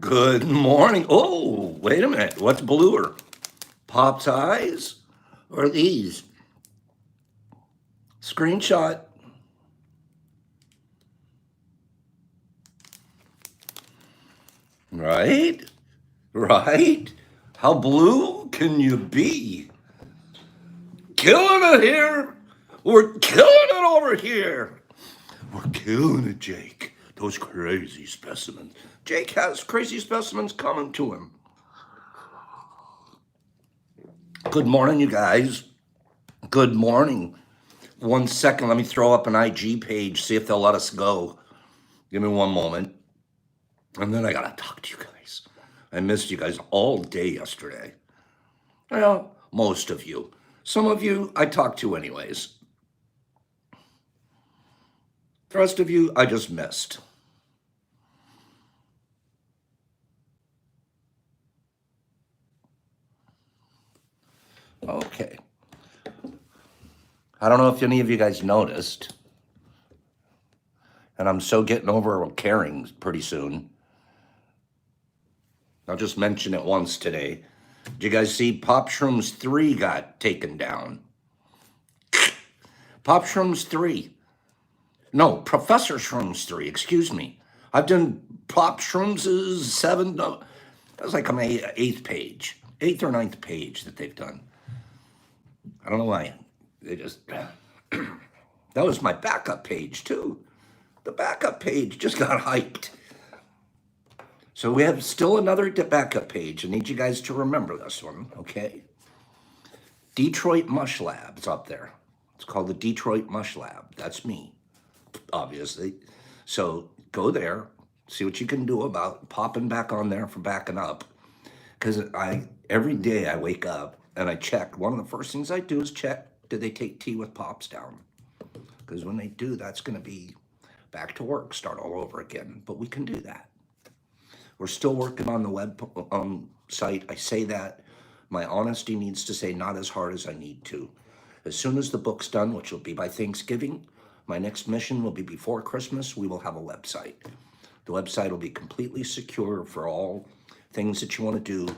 Good morning. Oh, wait a minute. What's bluer? Pop's eyes or these? Screenshot. Right? Right? How blue can you be? Killing it here. We're killing it over here. We're killing it, Jake. Those crazy specimens. Jake has crazy specimens coming to him. Good morning, you guys. Good morning. 1 second, let me throw up an IG page, see if they'll let us go. Give me one moment. And then I gotta talk to you guys. I missed you guys all day yesterday. Well, most of you. Some of you I talked to anyways. The rest of you I just missed. Okay. I don't know if any of you guys noticed, and I'm so getting over caring pretty soon. I'll just mention it once today. Did you guys see Pop Shrooms 3 got taken down? Pop Shrooms 3. No, Professor Shrooms 3, excuse me. I've done Pop Shrooms 7. No, that was like on my eighth page, eighth or ninth page that they've done. I don't know why. They just, that was my backup page too. The backup page just got hyped. So we have still another backup page. I need you guys to remember this one, okay? Detroit Mush Lab's up there. It's called the Detroit Mush Lab. That's me, obviously. So go there, see what you can do about popping back on there for backing up. Because every day I wake up and I check. One of the first things I do is check, did they take tea with Pops down? Because when they do, that's going to be back to work, start all over again. But we can do that. We're still working on the web site. I say that. My honesty needs to say not as hard as I need to. As soon as the book's done, which will be by Thanksgiving, my next mission will be before Christmas, we will have a website. The website will be completely secure for all things that you want to do,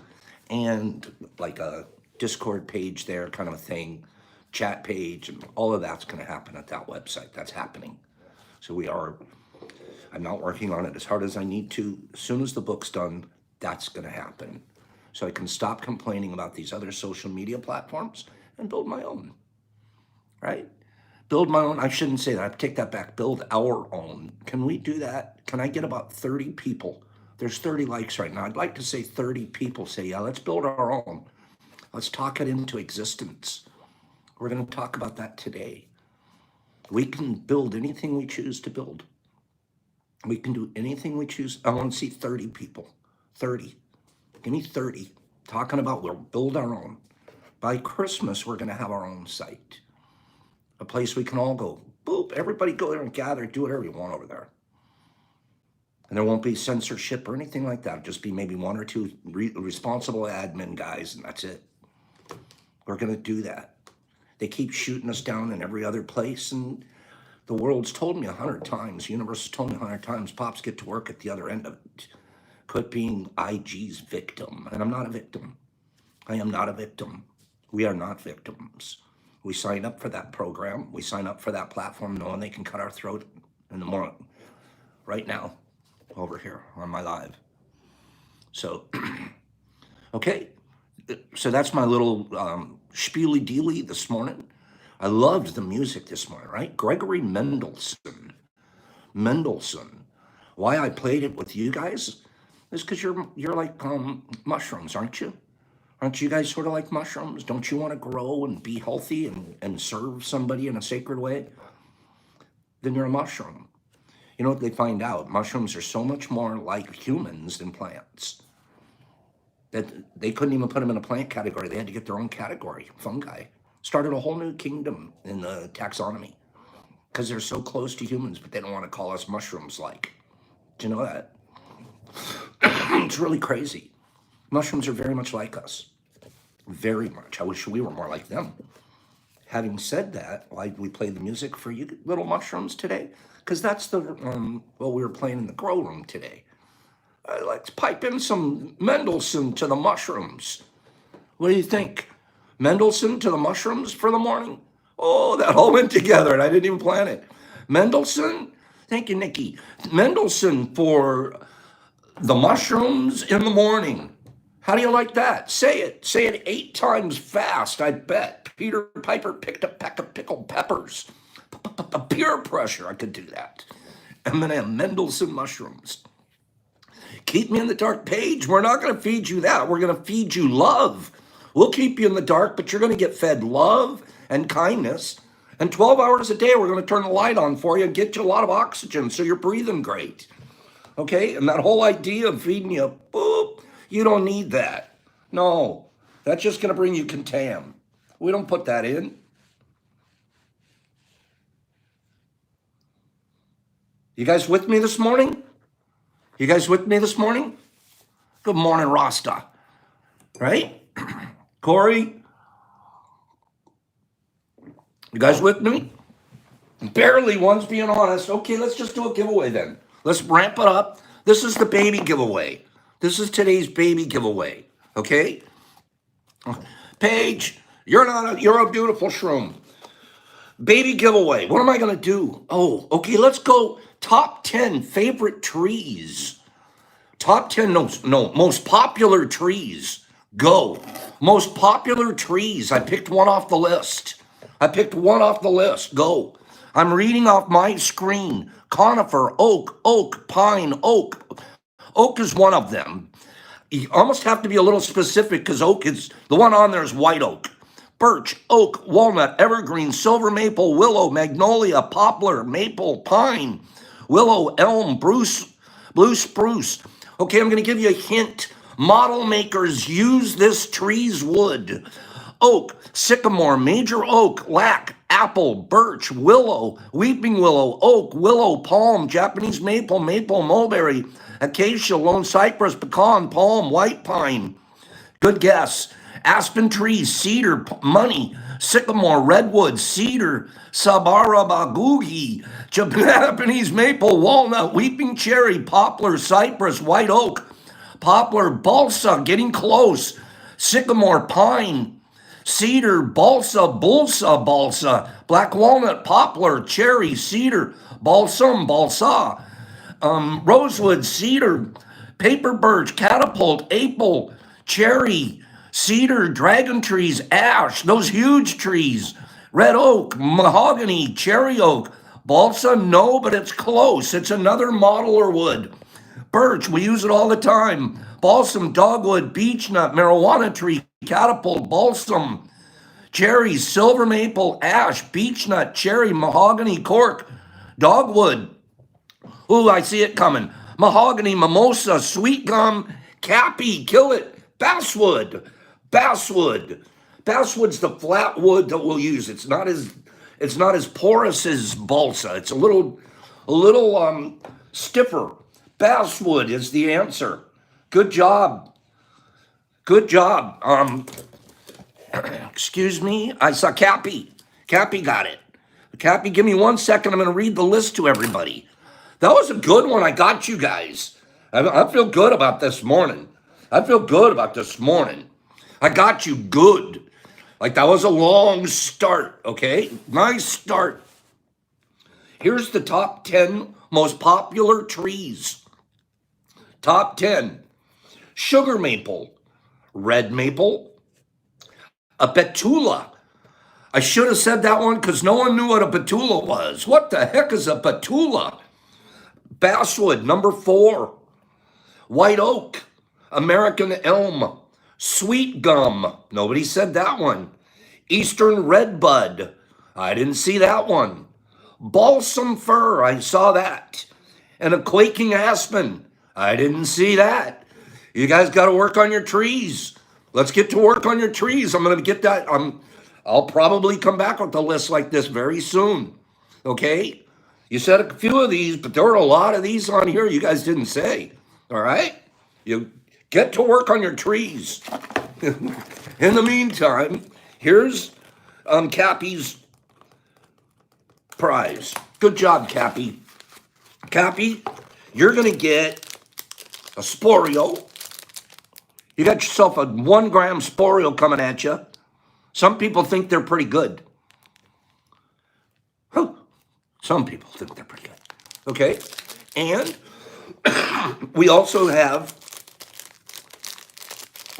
and like a Discord page there, kind of a thing, chat page, and all of that's going to happen at that website. That's happening. So I'm not working on it as hard as I need to. As soon as the book's done, that's going to happen. So I can stop complaining about these other social media platforms and build my own, right? Build my own. I shouldn't say that. I take that back. Build our own. Can we do that? Can I get about 30 people? There's 30 likes right now. I'd like to say 30 people say, yeah, let's build our own. Let's talk it into existence. We're going to talk about that today. We can build anything we choose to build. We can do anything we choose. I want to see 30 people. 30. Give me 30. Talking about we'll build our own. By Christmas, we're going to have our own site. A place we can all go. Boop. Everybody go there and gather. Do whatever you want over there. And there won't be censorship or anything like that. It'll just be maybe one or two responsible admin guys, and that's it. We're going to do that. They keep shooting us down in every other place, and the world's told me 100 times, the universe has told me 100 times, Pops, get to work at the other end of it. Quit being IG's victim. And I'm not a victim. I am not a victim. We are not victims. We sign up for that program. We sign up for that platform knowing they can cut our throat in the morning. Right now, over here on my live. So, okay. So that's my little spiely dealy this morning. I loved the music this morning, right? Gregory Mendelssohn. Mendelssohn. Why I played it with you guys is because you're like mushrooms, aren't you? Aren't you guys sort of like mushrooms? Don't you want to grow and be healthy and serve somebody in a sacred way? Then you're a mushroom. You know what they find out? Mushrooms are so much more like humans than plants. That they couldn't even put them in a plant category. They had to get their own category, fungi. Started a whole new kingdom in the taxonomy because they're so close to humans, but they don't want to call us mushrooms-like. Do you know that? It's really crazy. Mushrooms are very much like us. Very much. I wish we were more like them. Having said that, why we play the music for you little mushrooms today? Because that's the what we were playing in the grow room today. Let's pipe in some Mendelssohn to the mushrooms. What do you think? Mendelssohn to the mushrooms for the morning? Oh, that all went together and I didn't even plan it. Mendelssohn, thank you, Nikki. Mendelssohn for the mushrooms in the morning. How do you like that? Say it. Say it 8 times fast, I bet. Peter Piper picked a peck of pickled peppers. Peer pressure, I could do that. I'm gonna have Mendelssohn mushrooms. Keep me in the dark page. We're not gonna feed you that. We're gonna feed you love. We'll keep you in the dark, but you're gonna get fed love and kindness. And 12 hours a day, we're gonna turn the light on for you and get you a lot of oxygen so you're breathing great. Okay? And that whole idea of feeding you, boop, you don't need that. No, that's just gonna bring you contam. We don't put that in. You guys with me this morning? You guys with me this morning? Good morning, Rasta. Right? Corey? You guys with me? Barely one's being honest. Okay, let's just do a giveaway then. Let's ramp it up. This is the baby giveaway. This is today's baby giveaway. Okay? Paige, you're a beautiful shroom. Baby giveaway. What am I gonna do? Oh, okay, let's go top 10 favorite trees. Top 10, no, most popular trees. Go. Most popular trees. I picked one off the list. Go. I'm reading off my screen. Conifer, oak, pine, oak. Oak is one of them. You almost have to be a little specific because oak is, the one on there is white oak. Birch, oak, walnut, evergreen, silver maple, willow, magnolia, poplar, maple, pine, willow, elm, blue spruce. Okay, I'm going to give you a hint. Model makers use this tree's wood. Oak, sycamore, major oak, lac, apple, birch, willow, weeping willow, oak, willow, palm, Japanese maple, mulberry, acacia, lone cypress, pecan, palm, white pine. Good guess. Aspen trees, cedar, money, sycamore, redwood, cedar, sabarabagugi, Japanese maple, walnut, weeping cherry, poplar, cypress, white oak, poplar, balsa, getting close, sycamore, pine, cedar, balsa, black walnut, poplar, cherry, cedar, balsa, rosewood, cedar, paper birch, catapult, apple, cherry, cedar, dragon trees, ash, those huge trees, red oak, mahogany, cherry oak, balsa, no, but it's close. It's another model or wood. Birch, we use it all the time. Balsam, dogwood, beechnut, marijuana tree, catapult, balsam, cherry, silver maple, ash, beechnut, cherry, mahogany, cork, dogwood. Ooh, I see it coming. Mahogany, mimosa, sweet gum, cappy, kill it, basswood. Basswood's the flat wood that we'll use. It's not as porous as balsa. It's a little stiffer. Basswood is the answer. Good job. Excuse me. I saw Cappy. Cappy got it. Cappy, give me 1 second. I'm going to read the list to everybody. That was a good one. I got you guys. I feel good about this morning. I got you good. Like that was a long start, okay? Nice start. Here's the top 10 most popular trees. Top 10. Sugar maple, red maple, a betula. I should have said that one because no one knew what a betula was. What the heck is a betula? Basswood, number 4. White oak, American elm, sweet gum. Nobody said that one. Eastern redbud. I didn't see that one. Balsam fir. I saw that. And a quaking aspen. I didn't see that. You guys got to work on your trees. Let's get to work on your trees. I'm going to get that. I'll probably come back with a list like this very soon. Okay? You said a few of these, but there were a lot of these on here you guys didn't say. All right? You get to work on your trees. In the meantime, here's Cappy's prize. Good job, Cappy. Cappy, you're going to get a Sporeo. You got yourself a 1 gram Sporeo coming at you. Some people think they're pretty good. Some people think they're pretty good. Okay? And we also have,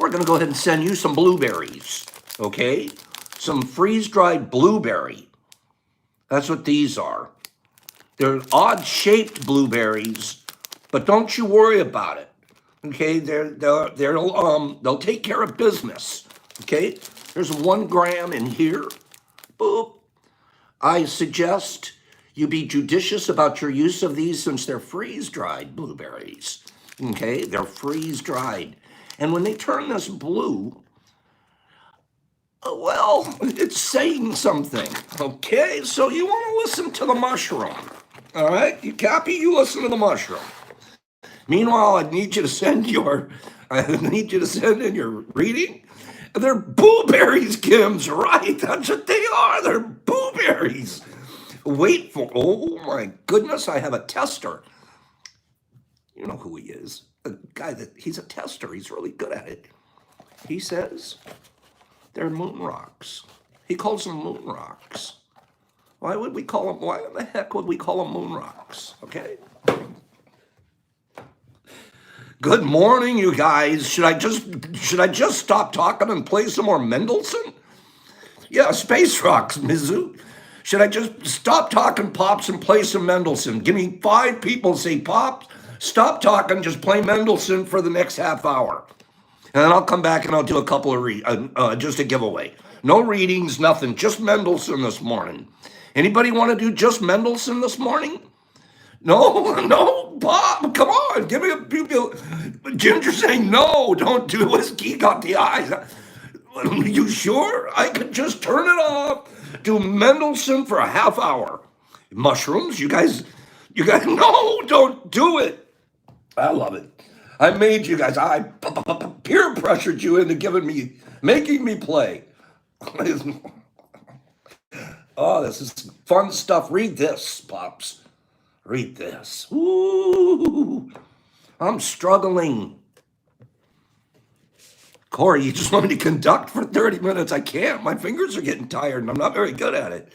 we're going to go ahead and send you some blueberries. Okay? Some freeze-dried blueberry. That's what these are. They're odd-shaped blueberries, but don't you worry about it. Okay? They'll take care of business. Okay? There's 1 gram in here. Boop. I suggest you be judicious about your use of these since they're freeze-dried blueberries. Okay? They're freeze-dried. And when they turn this blue, well, it's saying something. Okay? So you want to listen to the mushroom. All right? You copy? You listen to the mushroom. Meanwhile, I need you to send in your reading. They're blueberries, Kim's right. That's what they are. They're blueberries. Wait for, oh my goodness, I have a tester. You know who he is. The guy he's a tester. He's really good at it. He says they're moon rocks. He calls them moon rocks. Why in the heck would we call them moon rocks? Okay? Good morning, you guys. Should I just stop talking and play some more Mendelssohn? Yeah, space rocks, Mizu. Should I just stop talking, Pops, and play some Mendelssohn? Give me 5 people say, Pops, stop talking, just play Mendelssohn for the next half hour. And then I'll come back and I'll do a couple of just a giveaway. No readings, nothing, just Mendelssohn this morning. Anybody want to do just Mendelssohn this morning? No, Bob, come on, give me a few. Ginger saying, no, don't do whiskey, got the eyes. You sure? I could just turn it off, do Mendelssohn for a half hour. Mushrooms, you guys, no, don't do it. I love it. I made you guys, I peer pressured you into making me play. Oh, this is fun stuff. Read this, Pops. Read this. Ooh, I'm struggling. Corey, you just want me to conduct for 30 minutes? I can't. My fingers are getting tired, and I'm not very good at it.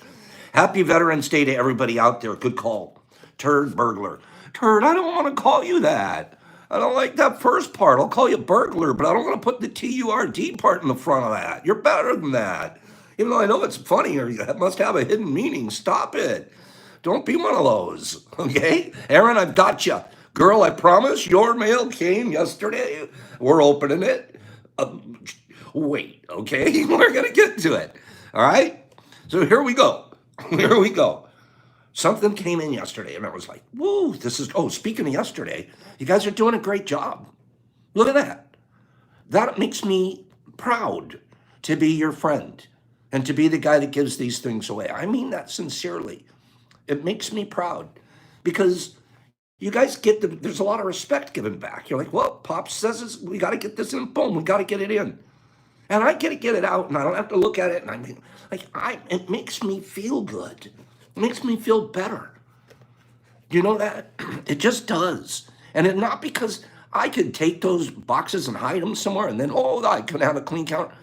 Happy Veterans Day to everybody out there. Good call. Turd burglar. Turd, I don't want to call you that. I don't like that first part. I'll call you burglar, but I don't want to put the T-U-R-D part in the front of that. You're better than that. Even though I know it's funny or it must have a hidden meaning. Stop it. Don't be one of those, okay? Aaron, I've got you. Girl, I promise your mail came yesterday. We're opening it. Wait, okay? We're going to get to it, all right? So here we go. Here we go. Something came in yesterday, and I was like, whoa, speaking of yesterday, you guys are doing a great job. Look at that. That makes me proud to be your friend and to be the guy that gives these things away. I mean that sincerely. It makes me proud because you guys there's a lot of respect given back. You're like, well, Pops says we got to get this in, boom, we got to get it in. And I get to get it out and I don't have to look at it. And I mean, it makes me feel good. It makes me feel better. You know that? It just does. And it not because I could take those boxes and hide them somewhere and then, I could have a clean counter.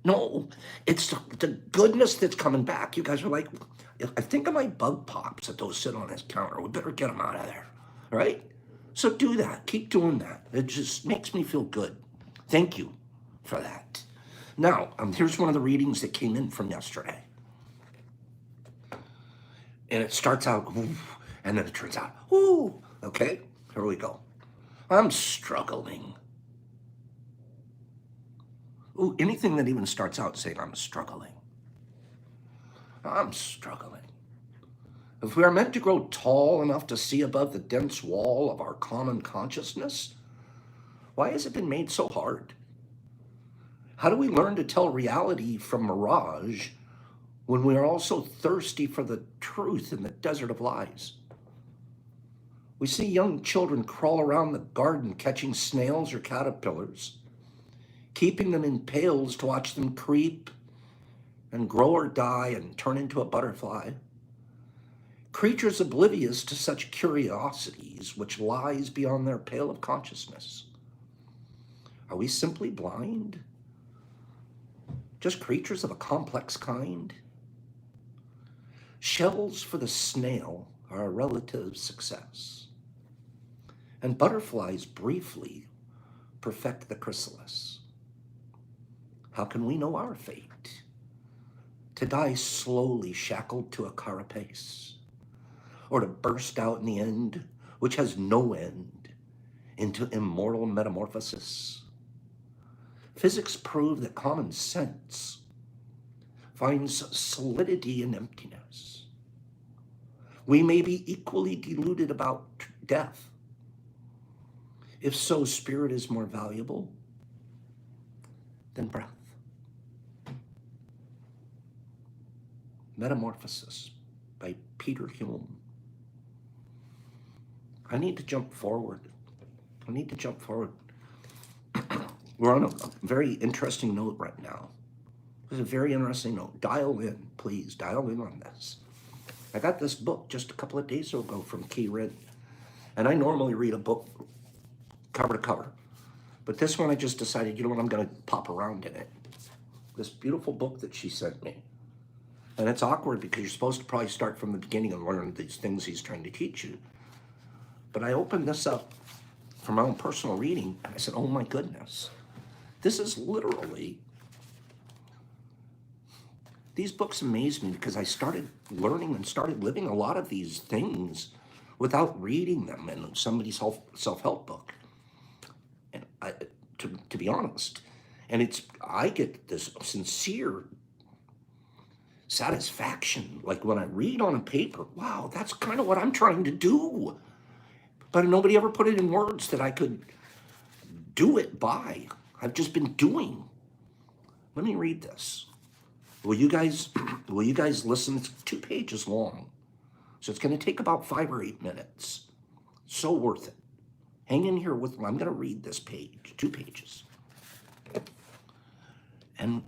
No, it's the goodness that's coming back. You guys are like, I think of my bug pops that those sit on his counter. We better get them out of there, right? So do that. Keep doing that. It just makes me feel good. Thank you for that. Now, here's one of the readings that came in from yesterday. And it starts out, and then it turns out, ooh. Okay, here we go. I'm struggling. Ooh, anything that even starts out saying I'm struggling. I'm struggling. If we are meant to grow tall enough to see above the dense wall of our common consciousness, why has it been made so hard? How do we learn to tell reality from mirage when we are also thirsty for the truth in the desert of lies? We see young children crawl around the garden catching snails or caterpillars, keeping them in pails to watch them creep and grow or die and turn into a butterfly. creatures oblivious to such curiosities which lies beyond their pale of consciousness. Are we simply blind? Just creatures of a complex kind? Shells for the snail are a relative success, and butterflies briefly perfect the chrysalis. How can we know our fate? To die slowly shackled to a carapace, or to burst out in the end, which has no end, into immortal metamorphosis? Physics prove that common sense finds solidity in emptiness. We may be equally deluded about death. If so, spirit is more valuable than breath. Metamorphosis by Peter Hume. I need to jump forward. We're on a very interesting note right now. It's a very interesting note. Dial in, please. Dial in on this. I got this book just a couple of days ago from Key Rin. And I normally read a book cover to cover. But this one I just decided, you know what, I'm going to pop around in it. This beautiful book that she sent me. And it's awkward because you're supposed to probably start from the beginning and learn these things he's trying to teach you. But I opened this up for my own personal reading, and I said, oh my goodness. This is literally, these books amaze me because I started learning and started living a lot of these things without reading them in somebody's self-help book. And to be honest, and I get this sincere satisfaction, like when I read on a paper, wow, that's kind of what I'm trying to do. But nobody ever put it in words that I could do it by. I've just been doing. Let me read this. Will you guys listen? It's 2 pages long. So it's going to take about 5 or 8 minutes. So worth it. Hang in here with me. I'm going to read this page, 2 pages. And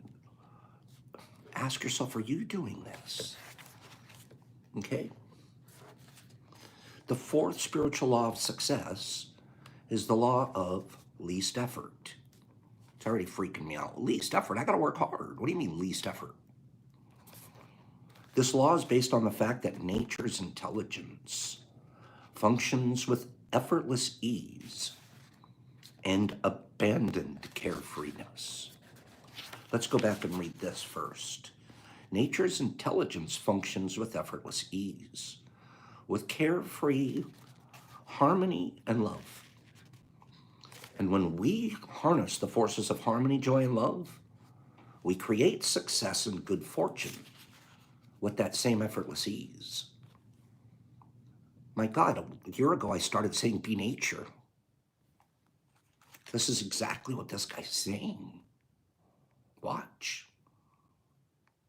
ask yourself, are you doing this? Okay? The 4th spiritual law of success is the law of least effort. It's already freaking me out. Least effort? I got to work hard. What do you mean least effort? This law is based on the fact that nature's intelligence functions with effortless ease and abandoned carefreeness. Let's go back and read this first. Nature's intelligence functions with effortless ease, with carefree harmony and love. And when we harness the forces of harmony, joy, and love, we create success and good fortune with that same effortless ease. My God, a year ago I started saying, be nature. This is exactly what this guy's saying. Watch.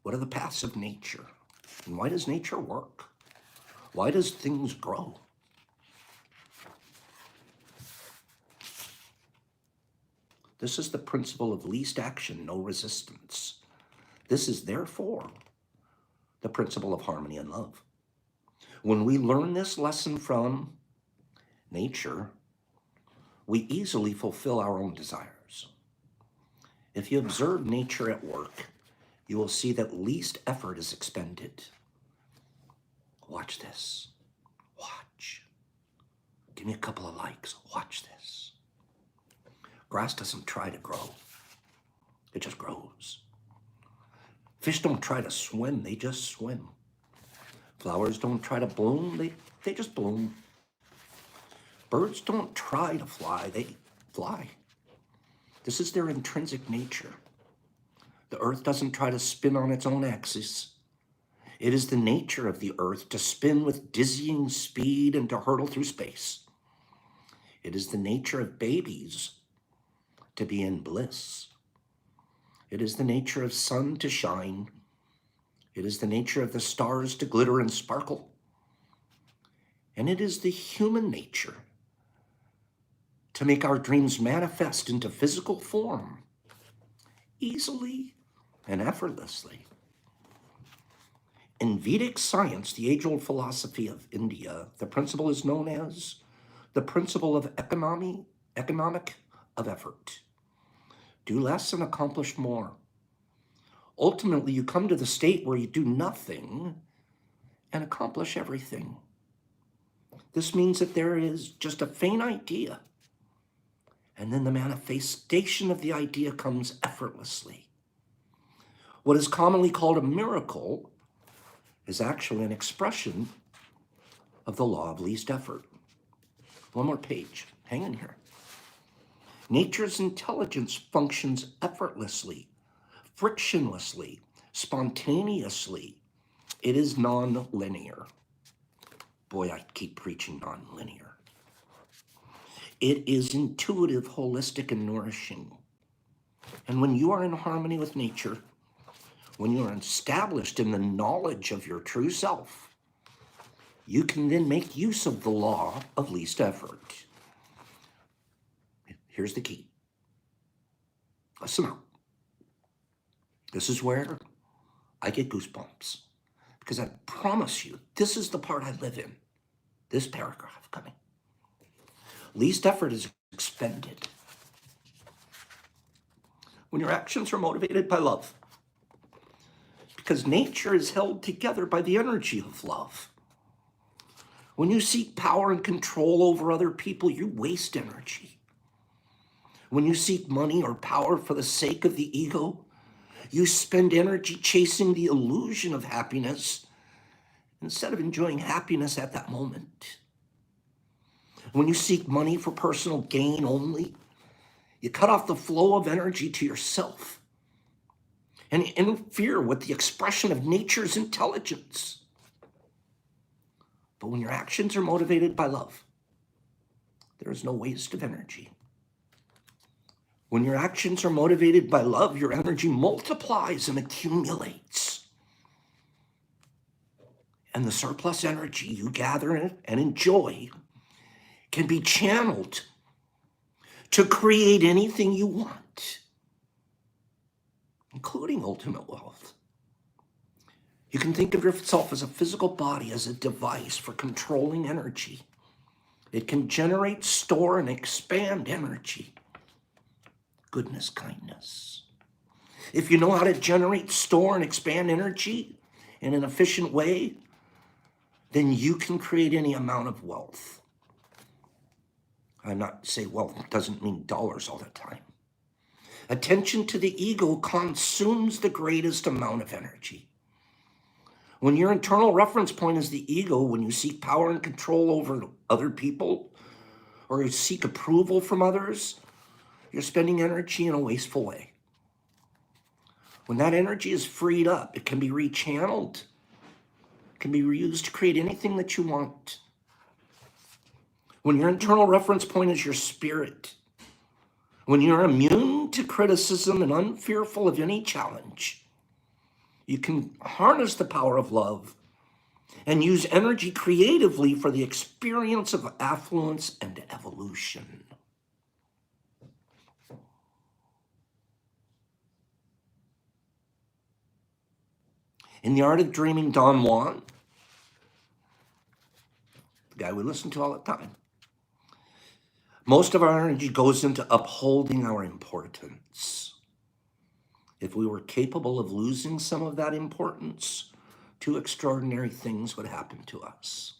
What are the paths of nature? And why does nature work? Why does things grow? This is the principle of least action, no resistance. This is therefore the principle of harmony and love. When we learn this lesson from nature, we easily fulfill our own desires. If you observe nature at work, you will see that least effort is expended. Watch this. Watch. Give me a couple of likes. Watch this. Grass doesn't try to grow. It just grows. Fish don't try to swim. They just swim. Flowers don't try to bloom. They just bloom. Birds don't try to fly. They fly. This is their intrinsic nature. The earth doesn't try to spin on its own axis. It is the nature of the earth to spin with dizzying speed and to hurtle through space. It is the nature of babies to be in bliss. It is the nature of sun to shine. It is the nature of the stars to glitter and sparkle. And it is the human nature to make our dreams manifest into physical form easily and effortlessly. In Vedic science, the age-old philosophy of India, the principle is known as the principle of economic of effort. Do less and accomplish more. Ultimately, you come to the state where you do nothing and accomplish everything. This means that there is just a faint idea, and then the manifestation of the idea comes effortlessly. What is commonly called a miracle is actually an expression of the law of least effort. One more page. Hang in here. Nature's intelligence functions effortlessly, frictionlessly, spontaneously. It is non-linear. Boy, I keep preaching non-linear. It is intuitive, holistic, and nourishing. And when you are in harmony with nature, when you are established in the knowledge of your true self, you can then make use of the law of least effort. Here's the key. Listen up. This is where I get goosebumps, because I promise you, this is the part I live in. This paragraph coming. Least effort is expended when your actions are motivated by love, because nature is held together by the energy of love. When you seek power and control over other people, you waste energy. When you seek money or power for the sake of the ego, you spend energy chasing the illusion of happiness instead of enjoying happiness at that moment. When you seek money for personal gain only, you cut off the flow of energy to yourself and interfere with the expression of nature's intelligence. But when your actions are motivated by love, there is no waste of energy. When your actions are motivated by love, your energy multiplies and accumulates. And the surplus energy you gather and enjoy can be channeled to create anything you want, including ultimate wealth. You can think of yourself as a physical body, as a device for controlling energy. It can generate, store, and expand energy. Goodness, kindness. If you know how to generate, store, and expand energy in an efficient way, then you can create any amount of wealth. I'm not saying wealth doesn't mean dollars all the time. Attention to the ego consumes the greatest amount of energy. When your internal reference point is the ego, when you seek power and control over other people, or you seek approval from others, you're spending energy in a wasteful way. When that energy is freed up, it can be rechanneled. It can be reused to create anything that you want. When your internal reference point is your spirit, when you're immune to criticism and unfearful of any challenge, you can harness the power of love and use energy creatively for the experience of affluence and evolution. In The Art of Dreaming, Don Juan, the guy we listen to all the time, most of our energy goes into upholding our importance. If we were capable of losing some of that importance, two extraordinary things would happen to us.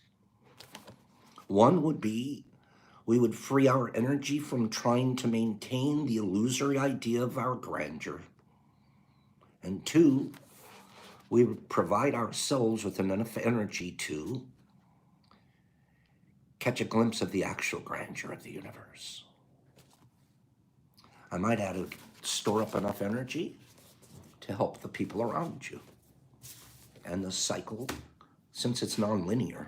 One would be we would free our energy from trying to maintain the illusory idea of our grandeur. And two, we would provide ourselves with enough energy to catch a glimpse of the actual grandeur of the universe. I might add to store up enough energy to help the people around you. And the cycle, since it's nonlinear,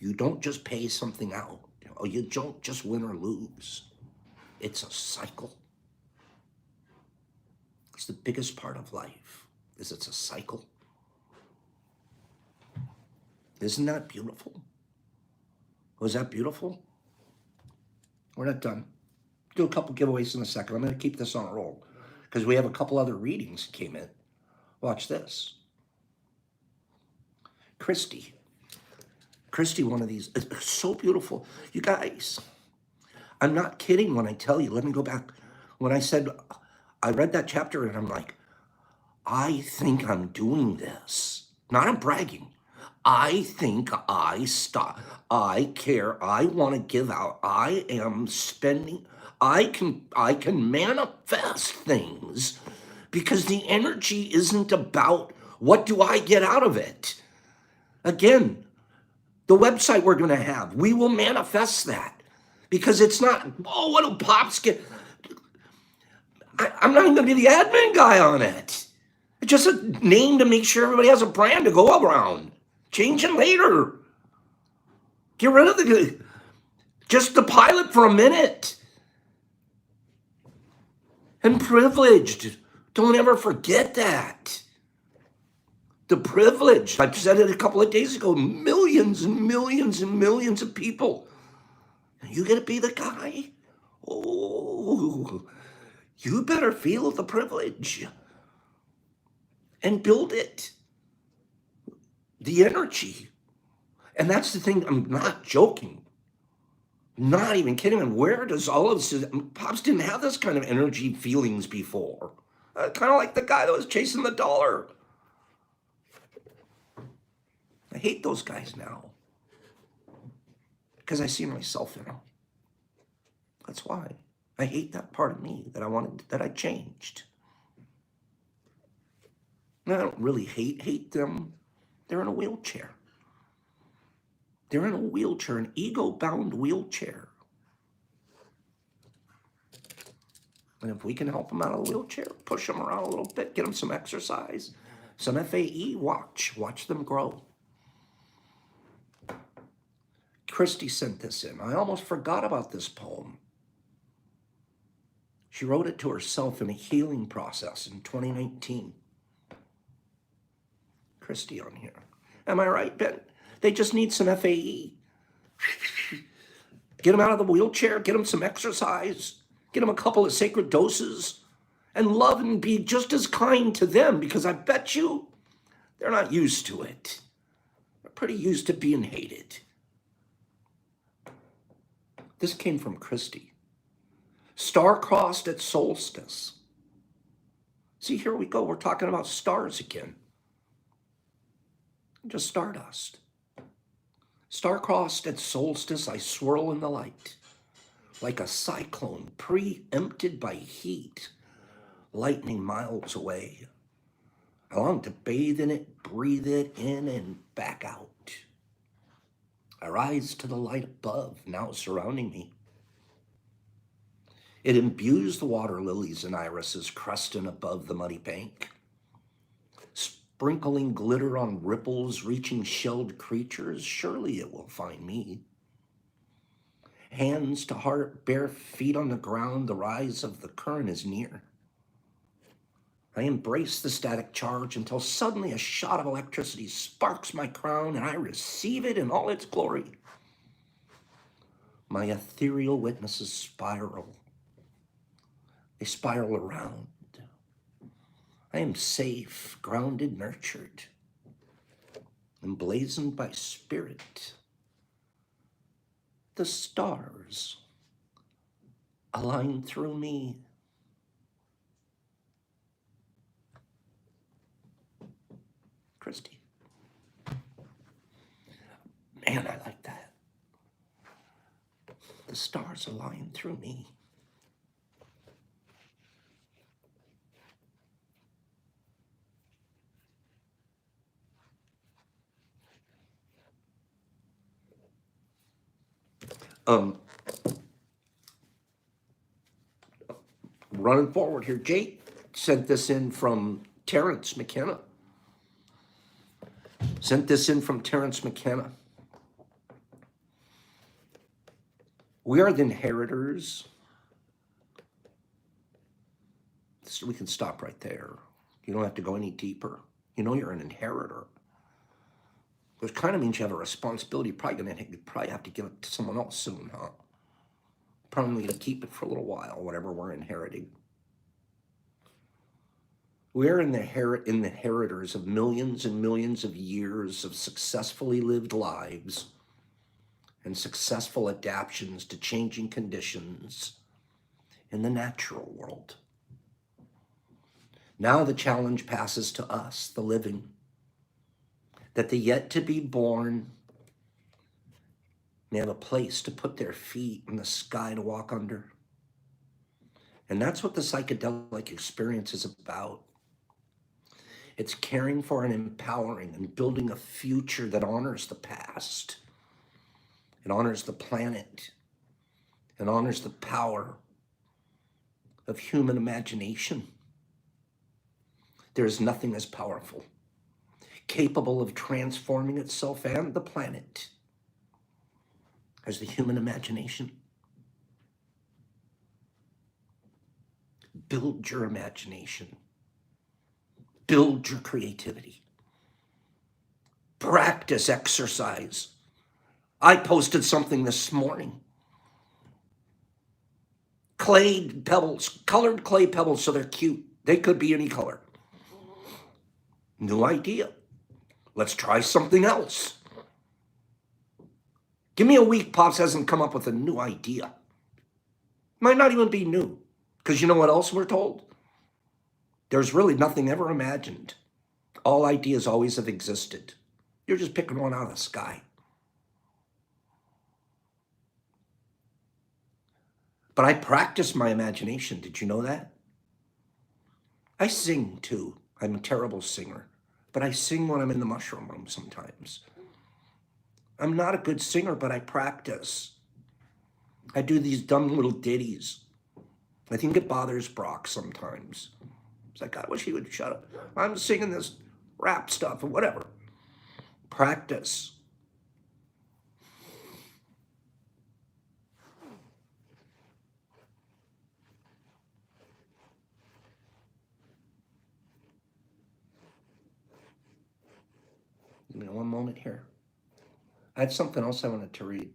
you don't just pay something out. You don't just win or lose. It's a cycle. It's the biggest part of life, is it's a cycle. Isn't that beautiful? Was that beautiful? We're not done. Do a couple giveaways in a second. I'm going to keep this on a roll because we have a couple other readings that came in. Watch this. Christy. Christy, one of these, it's so beautiful. You guys, I'm not kidding when I tell you, let me go back. When I said, I read that chapter and I'm like, I think I'm doing this. Not I'm bragging. I think I care. I want to give out. I am spending. I can manifest things because the energy isn't about what do I get out of it. Again, the website we're going to have, we will manifest that because it's not, oh, what do pops get? I'm not even going to be the admin guy on it. It's just a name to make sure everybody has a brand to go around. Change it later. Get rid of just the pilot for a minute. And privileged. Don't ever forget that. The privilege. I said it a couple of days ago. Millions and millions and millions of people. And you get to be the guy? Oh, you better feel the privilege. And build it. The energy. And that's the thing, I'm not joking. Not even kidding. And where does all of this, Pops didn't have this kind of energy feelings before. Kind of like the guy that was chasing the dollar. I hate those guys now. Because I see myself in them. That's why. I hate that part of me that I changed. And I don't really hate them. They're in a wheelchair. They're in a wheelchair, an ego-bound wheelchair. And if we can help them out of the wheelchair, push them around a little bit, get them some exercise, some FAE, watch them grow. Christy sent this in. I almost forgot about this poem. She wrote it to herself in a healing process in 2019. Christy on here. Am I right, Ben? They just need some FAE. Get them out of the wheelchair, get them some exercise, get them a couple of sacred doses, and love and be just as kind to them, because I bet you they're not used to it. They're pretty used to being hated. This came from Christy. Star-crossed at solstice. See, here we go. We're talking about stars again. Just stardust. Star-crossed at solstice, I swirl in the light, like a cyclone preempted by heat, lightning miles away. I long to bathe in it, breathe it in and back out. I rise to the light above, now surrounding me. It imbues the water lilies and irises crusting above the muddy bank, sprinkling glitter on ripples, reaching shelled creatures. Surely it will find me. Hands to heart, bare feet on the ground, the rise of the current is near. I embrace the static charge until suddenly a shot of electricity sparks my crown and I receive it in all its glory. My ethereal witnesses spiral. They spiral around. I am safe, grounded, nurtured, emblazoned by spirit. The stars align through me. Christy. Man, I like that. The stars align through me. Running forward here, Jake sent this in from Terrence McKenna. We are the inheritors. So we can stop right there. You don't have to go any deeper. You know you're an inheritor. Which kind of means you have a responsibility. You probably have to give it to someone else soon, huh? Probably going to keep it for a little while, whatever we're inheriting. We are inheritors of millions and millions of years of successfully lived lives and successful adaptations to changing conditions in the natural world. Now the challenge passes to us, the living, that the yet to be born may have a place to put their feet in the sky to walk under. And that's what the psychedelic experience is about. It's caring for and empowering and building a future that honors the past. It honors the planet. It honors the power of human imagination. There is nothing as powerful, capable of transforming itself and the planet as the human imagination. Build your imagination. Build your creativity. Practice exercise. I posted something this morning. Clay pebbles, colored clay pebbles, so they're cute. They could be any color. New idea. Let's try something else. Give me a week, Pops hasn't come up with a new idea. Might not even be new, because you know what else we're told? There's really nothing ever imagined. All ideas always have existed. You're just picking one out of the sky. But I practice my imagination. Did you know that? I sing too. I'm a terrible singer, but I sing when I'm in the mushroom room sometimes. I'm not a good singer, but I practice. I do these dumb little ditties. I think it bothers Brock sometimes. It's like, I wish he would shut up. I'm singing this rap stuff or whatever. Practice. Give me one moment here. I had something else I wanted to read.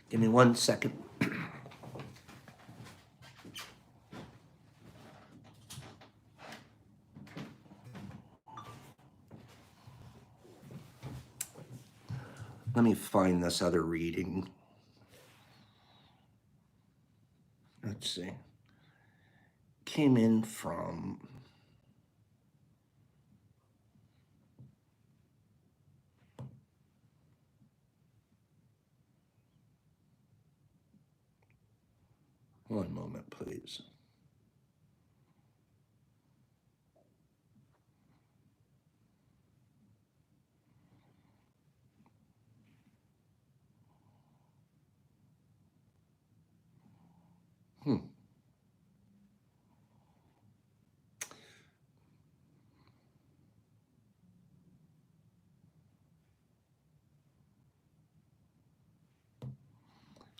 Give me 1 second. Let me find this other reading. Let's see. Came in from one moment, please.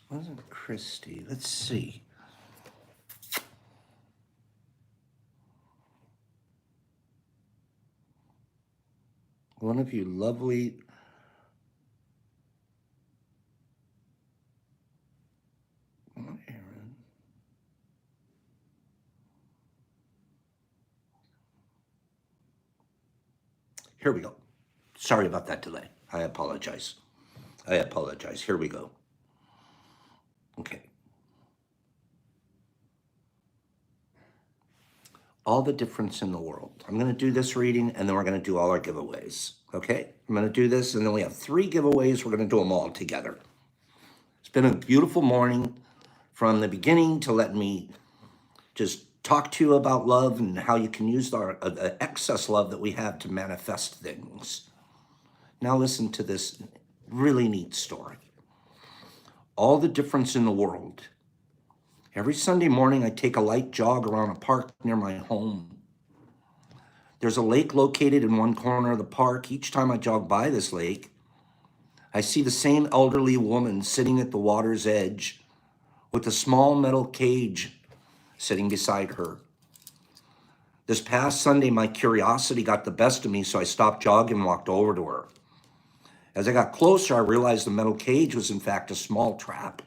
Wasn't Christy? Let's see. One of you lovely Aaron. Here we go. Sorry about that delay. I apologize. Here we go. Okay. All the difference in the world. I'm going to do this reading, and then we're going to do all our giveaways. Okay? I'm going to do this, and then we have 3 giveaways. We're going to do them all together. It's been a beautiful morning from the beginning to let me just talk to you about love and how you can use our excess love that we have to manifest things. Now listen to this really neat story. All the difference in the world. Every Sunday morning, I take a light jog around a park near my home. There's a lake located in one corner of the park. Each time I jog by this lake, I see the same elderly woman sitting at the water's edge with a small metal cage sitting beside her. This past Sunday, my curiosity got the best of me, so I stopped jogging and walked over to her. As I got closer, I realized the metal cage was in fact a small trap.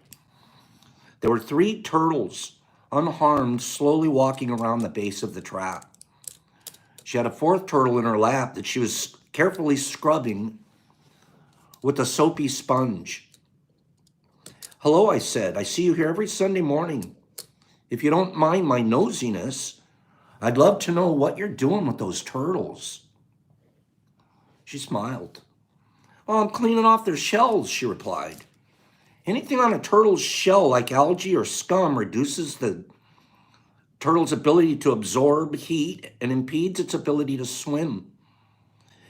There were 3 turtles unharmed, slowly walking around the base of the trap. She had a fourth turtle in her lap that she was carefully scrubbing with a soapy sponge. "Hello," I said. "I see you here every Sunday morning. If you don't mind my nosiness, I'd love to know what you're doing with those turtles." She smiled. "Oh, I'm cleaning off their shells," she replied. "Anything on a turtle's shell, like algae or scum, reduces the turtle's ability to absorb heat and impedes its ability to swim.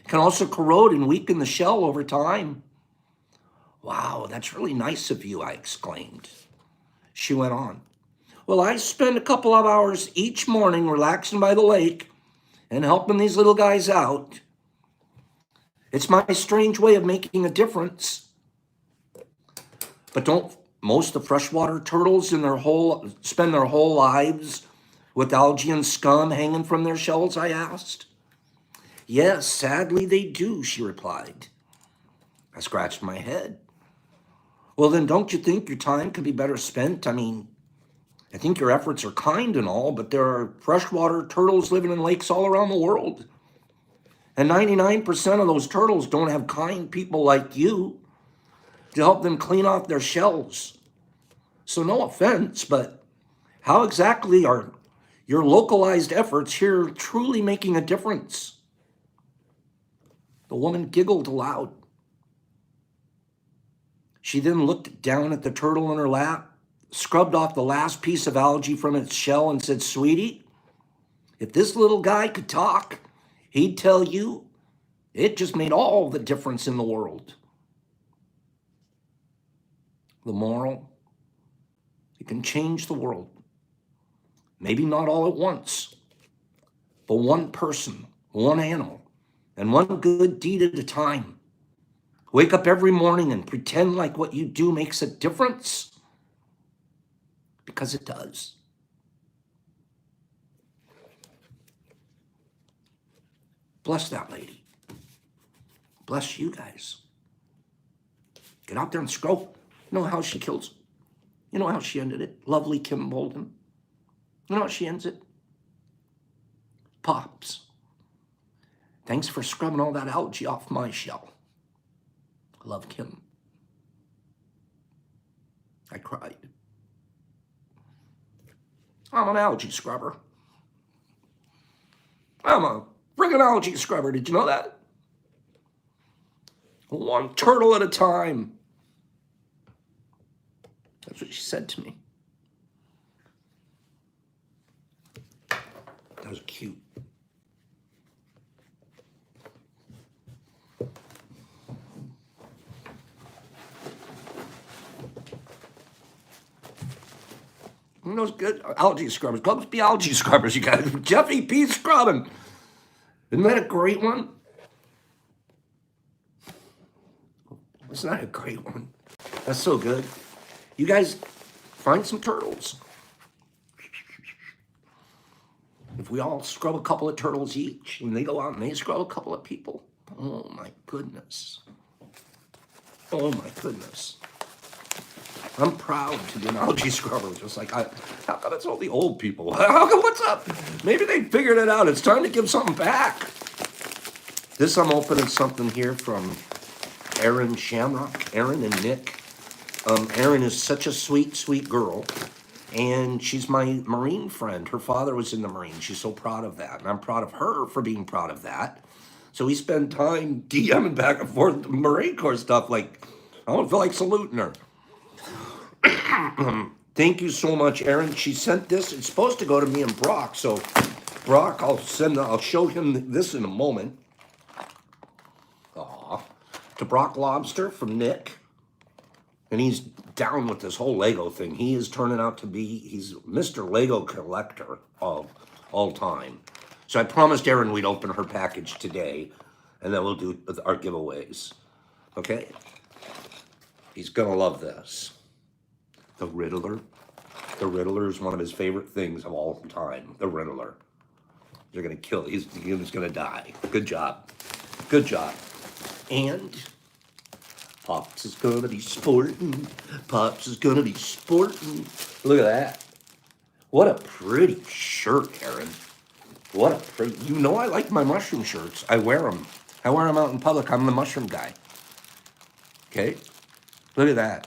It can also corrode and weaken the shell over time." "Wow, that's really nice of you," I exclaimed. She went on. "Well, I spend a couple of hours each morning relaxing by the lake and helping these little guys out. It's my strange way of making a difference." "But don't most of freshwater turtles spend their whole lives with algae and scum hanging from their shells?" I asked. "Yes, sadly they do," she replied. I scratched my head. "Well, then don't you think your time could be better spent? I mean, I think your efforts are kind and all, but there are freshwater turtles living in lakes all around the world. And 99% of those turtles don't have kind people like you to help them clean off their shells. So no offense, but how exactly are your localized efforts here truly making a difference?" The woman giggled aloud. She then looked down at the turtle in her lap, scrubbed off the last piece of algae from its shell, and said, "Sweetie, if this little guy could talk, he'd tell you it just made all the difference in the world." The moral: it can change the world. Maybe not all at once, but one person, one animal, and one good deed at a time. Wake up every morning and pretend like what you do makes a difference, because it does. Bless that lady. Bless you guys. Get out there and scroll. You know how she kills? You know how she ended it? Lovely Kim Bolden. You know how she ends it? "Pops, thanks for scrubbing all that algae off my shell. Love, Kim." I cried. I'm an algae scrubber. I'm a friggin' algae scrubber. Did you know that? One turtle at a time. That's what she said to me. That was cute. Those good algae scrubbers. Go be algae scrubbers, you guys. Jeffy P. scrubbing. Isn't that a great one? Isn't that a great one? That's so good. You guys, find some turtles. If we all scrub a couple of turtles each, and they go out and they scrub a couple of people, oh my goodness. Oh my goodness. I'm proud to be an algae scrubber, just like how come it's all the old people? How come, what's up? Maybe they figured it out. It's time to give something back. This, I'm opening something here from Erin Shamrock, Erin and Nick. Erin is such a sweet, sweet girl, and she's my Marine friend. Her father was in the Marines. She's so proud of that, and I'm proud of her for being proud of that. So we spend time DMing back and forth Marine Corps stuff, like, I don't feel like saluting her. Thank you so much, Erin. She sent this. It's supposed to go to me and Brock. So Brock, I'll show him this in a moment. Aw. To Brock Lobster from Nick. And he's down with this whole Lego thing. He is turning out to be, he's Mr. Lego collector of all time. So I promised Erin we'd open her package today, and then we'll do our giveaways. Okay? He's gonna love this. The Riddler. The Riddler is one of his favorite things of all time. The Riddler. They're gonna kill. He's gonna die. Good job. Good job. And Pops is gonna be sporting. Pops is gonna be sporting. Look at that. What a pretty shirt, Aaron. What a pretty. You know I like my mushroom shirts. I wear them. I wear them out in public. I'm the mushroom guy. Okay? Look at that.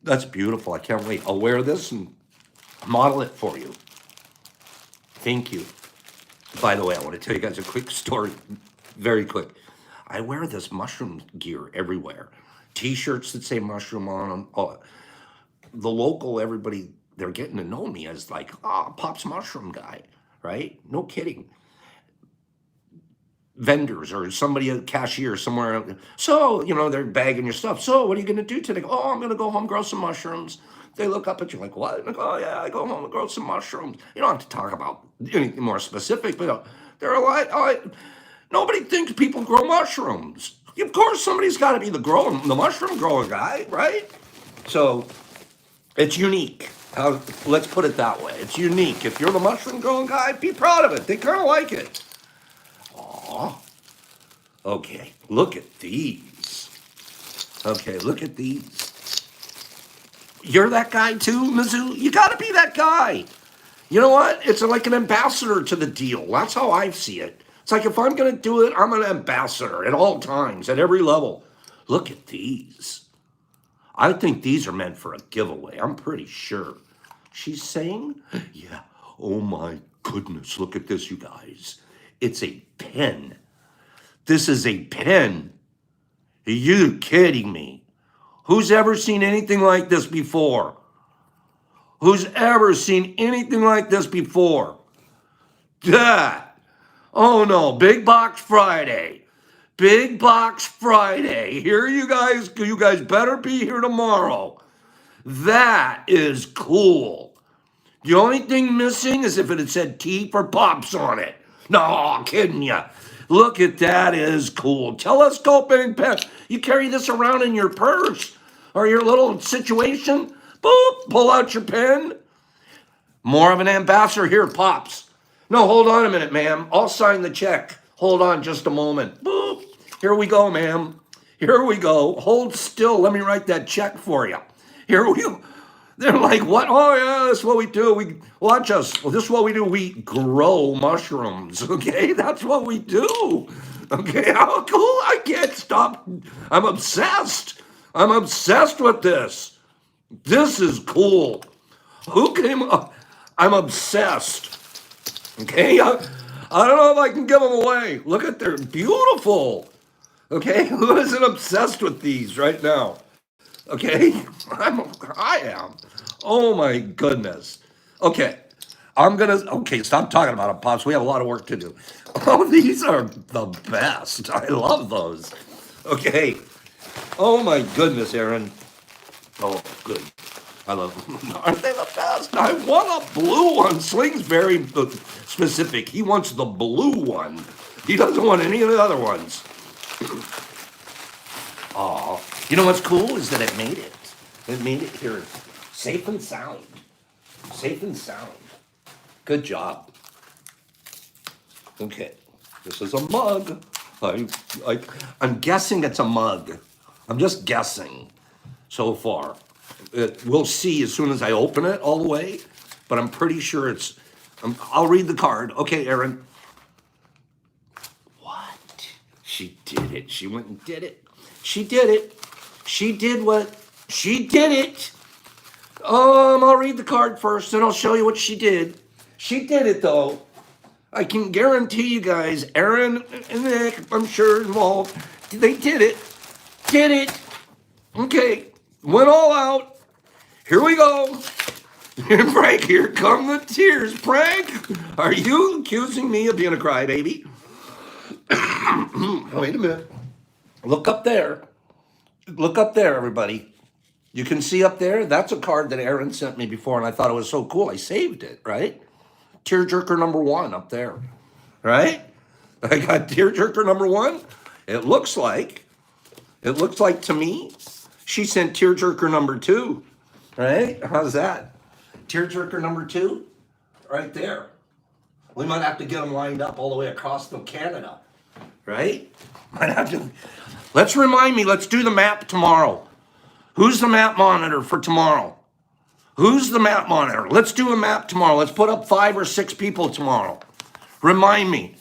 That's beautiful. I can't wait. I'll wear this and model it for you. Thank you. By the way, I want to tell you guys a quick story. Very quick. I wear this mushroom gear everywhere. T-shirts that say mushroom on them. Oh, the local, everybody, they're getting to know me as like, Pop's mushroom guy, right? No kidding. Vendors or somebody, a cashier somewhere. So, they're bagging your stuff. So, what are you going to do today? Oh, I'm going to go home, grow some mushrooms. They look up at you like, what? Like, oh, yeah, I go home and grow some mushrooms. You don't have to talk about anything more specific, but they're like, nobody thinks people grow mushrooms. Of course, somebody's got to be the mushroom grower guy, right? So, it's unique. Let's put it that way. It's unique. If you're the mushroom growing guy, be proud of it. They kind of like it. Aw. Okay, look at these. Okay, look at these. You're that guy too, Mizzou? You got to be that guy. You know what? It's like an ambassador to the deal. That's how I see it. It's like if I'm going to do it, I'm an ambassador at all times, at every level. Look at these. I think these are meant for a giveaway. I'm pretty sure. She's saying, yeah. Oh my goodness. Look at this, you guys. It's a pen. This is a pen. Are you kidding me? Who's ever seen anything like this before? Who's ever seen anything like this before? Duh. Oh no, Big Box Friday. Big Box Friday. Here you guys better be here tomorrow. That is cool. The only thing missing is if it had said T for Pops on it. No, I'm kidding ya. Look at that, is cool. Telescoping pen. You carry this around in your purse or your little situation. Boop, pull out your pen. More of an ambassador here, Pops. No, hold on a minute, ma'am. I'll sign the check. Hold on just a moment. Boop. Here we go, ma'am. Here we go. Hold still. Let me write that check for you. Here we go. They're like, what? Oh, yeah, that's what we do. We watch us. Well, this is what we do. We grow mushrooms. Okay, that's what we do. Okay, how cool. I can't stop. I'm obsessed. I'm obsessed with this. This is cool. Who came up? I'm obsessed. Okay, I don't know if I can give them away. Look at, they're beautiful. Okay, who isn't obsessed with these right now? Okay, I am. Oh my goodness. Okay, okay, stop talking about it, Pops. We have a lot of work to do. Oh, these are the best. I love those. Okay. Oh my goodness, Aaron. Oh, good. I love them. Aren't they the best? I want a blue one. Sling's very specific. He wants the blue one. He doesn't want any of the other ones. Oh, you know what's cool is that it made it. It made it here safe and sound. Safe and sound. Good job. Okay, this is a mug. I'm guessing it's a mug. I'm just guessing so far. We'll see as soon as I open it all the way, but I'm pretty sure it's, I'll read the card. Okay, Aaron. What? She did it. She went and did it. She did it. She did what? She did it. I'll read the card first, then I'll show you what she did. She did it, though. I can guarantee you guys, Aaron and Nick, I'm sure involved, they did it. Did it. Okay. Went all out. Here we go. Frank, here come the tears. Frank, are you accusing me of being a crybaby? Wait a minute. Look up there. Look up there, everybody. You can see up there, that's a card that Aaron sent me before, and I thought it was so cool. I saved it, right? Tearjerker #1 up there, right? I got tearjerker #1. It looks like to me, she sent tearjerker #2, right? How's that? Tearjerker #2, right there. We might have to get them lined up all the way across from Canada, right? Might have to. Let's do the map tomorrow. Who's the map monitor for tomorrow? Who's the map monitor? Let's do a map tomorrow. Let's put up 5 or 6 people tomorrow. Remind me.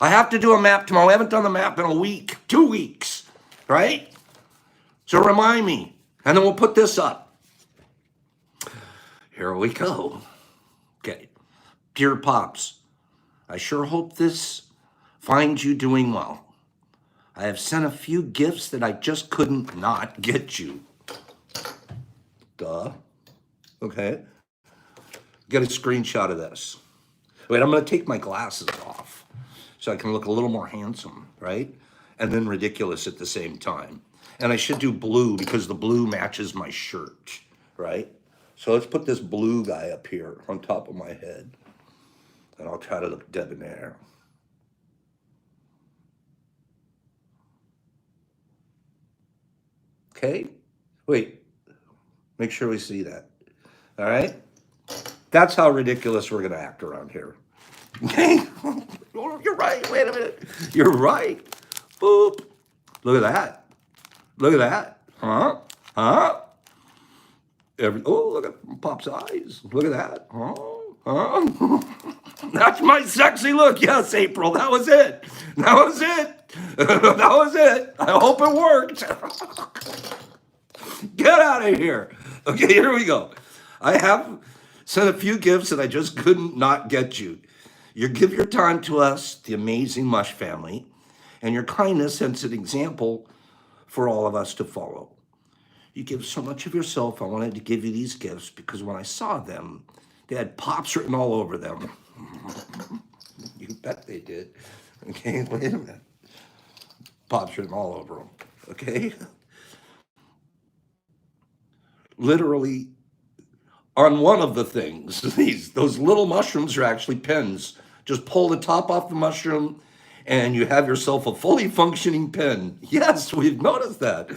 I have to do a map tomorrow. I haven't done the map in a week, 2 weeks, right? So remind me. And then we'll put this up. Here we go. Okay. Dear Pops, I sure hope this finds you doing well. I have sent a few gifts that I just couldn't not get you. Duh. Okay. Get a screenshot of this. Wait, I'm going to take my glasses off so I can look a little more handsome, right? And then ridiculous at the same time. And I should do blue because the blue matches my shirt, right? So let's put this blue guy up here on top of my head. And I'll try to look debonair. Okay? Wait. Make sure we see that. All right? That's how ridiculous we're going to act around here. Okay? Oh, you're right. Wait a minute. You're right. Boop. Look at that. Look at that. Huh? Huh? Oh, look at Pop's eyes. Look at that. Oh, huh? That's my sexy look. Yes, April. That was it. That was it. That was it. I hope it worked. Get out of here. Okay, here we go. I have sent a few gifts that I just couldn't not get you. You give your time to us, the amazing Mush family, and your kindness sets an example for all of us to follow. You give so much of yourself. I wanted to give you these gifts because when I saw them, they had Pops written all over them. You bet they did. Okay, wait a minute. Pops written all over them. Okay? Literally, on one of the things, those little mushrooms are actually pens. Just pull the top off the mushroom and you have yourself a fully functioning pen. Yes, we've noticed that.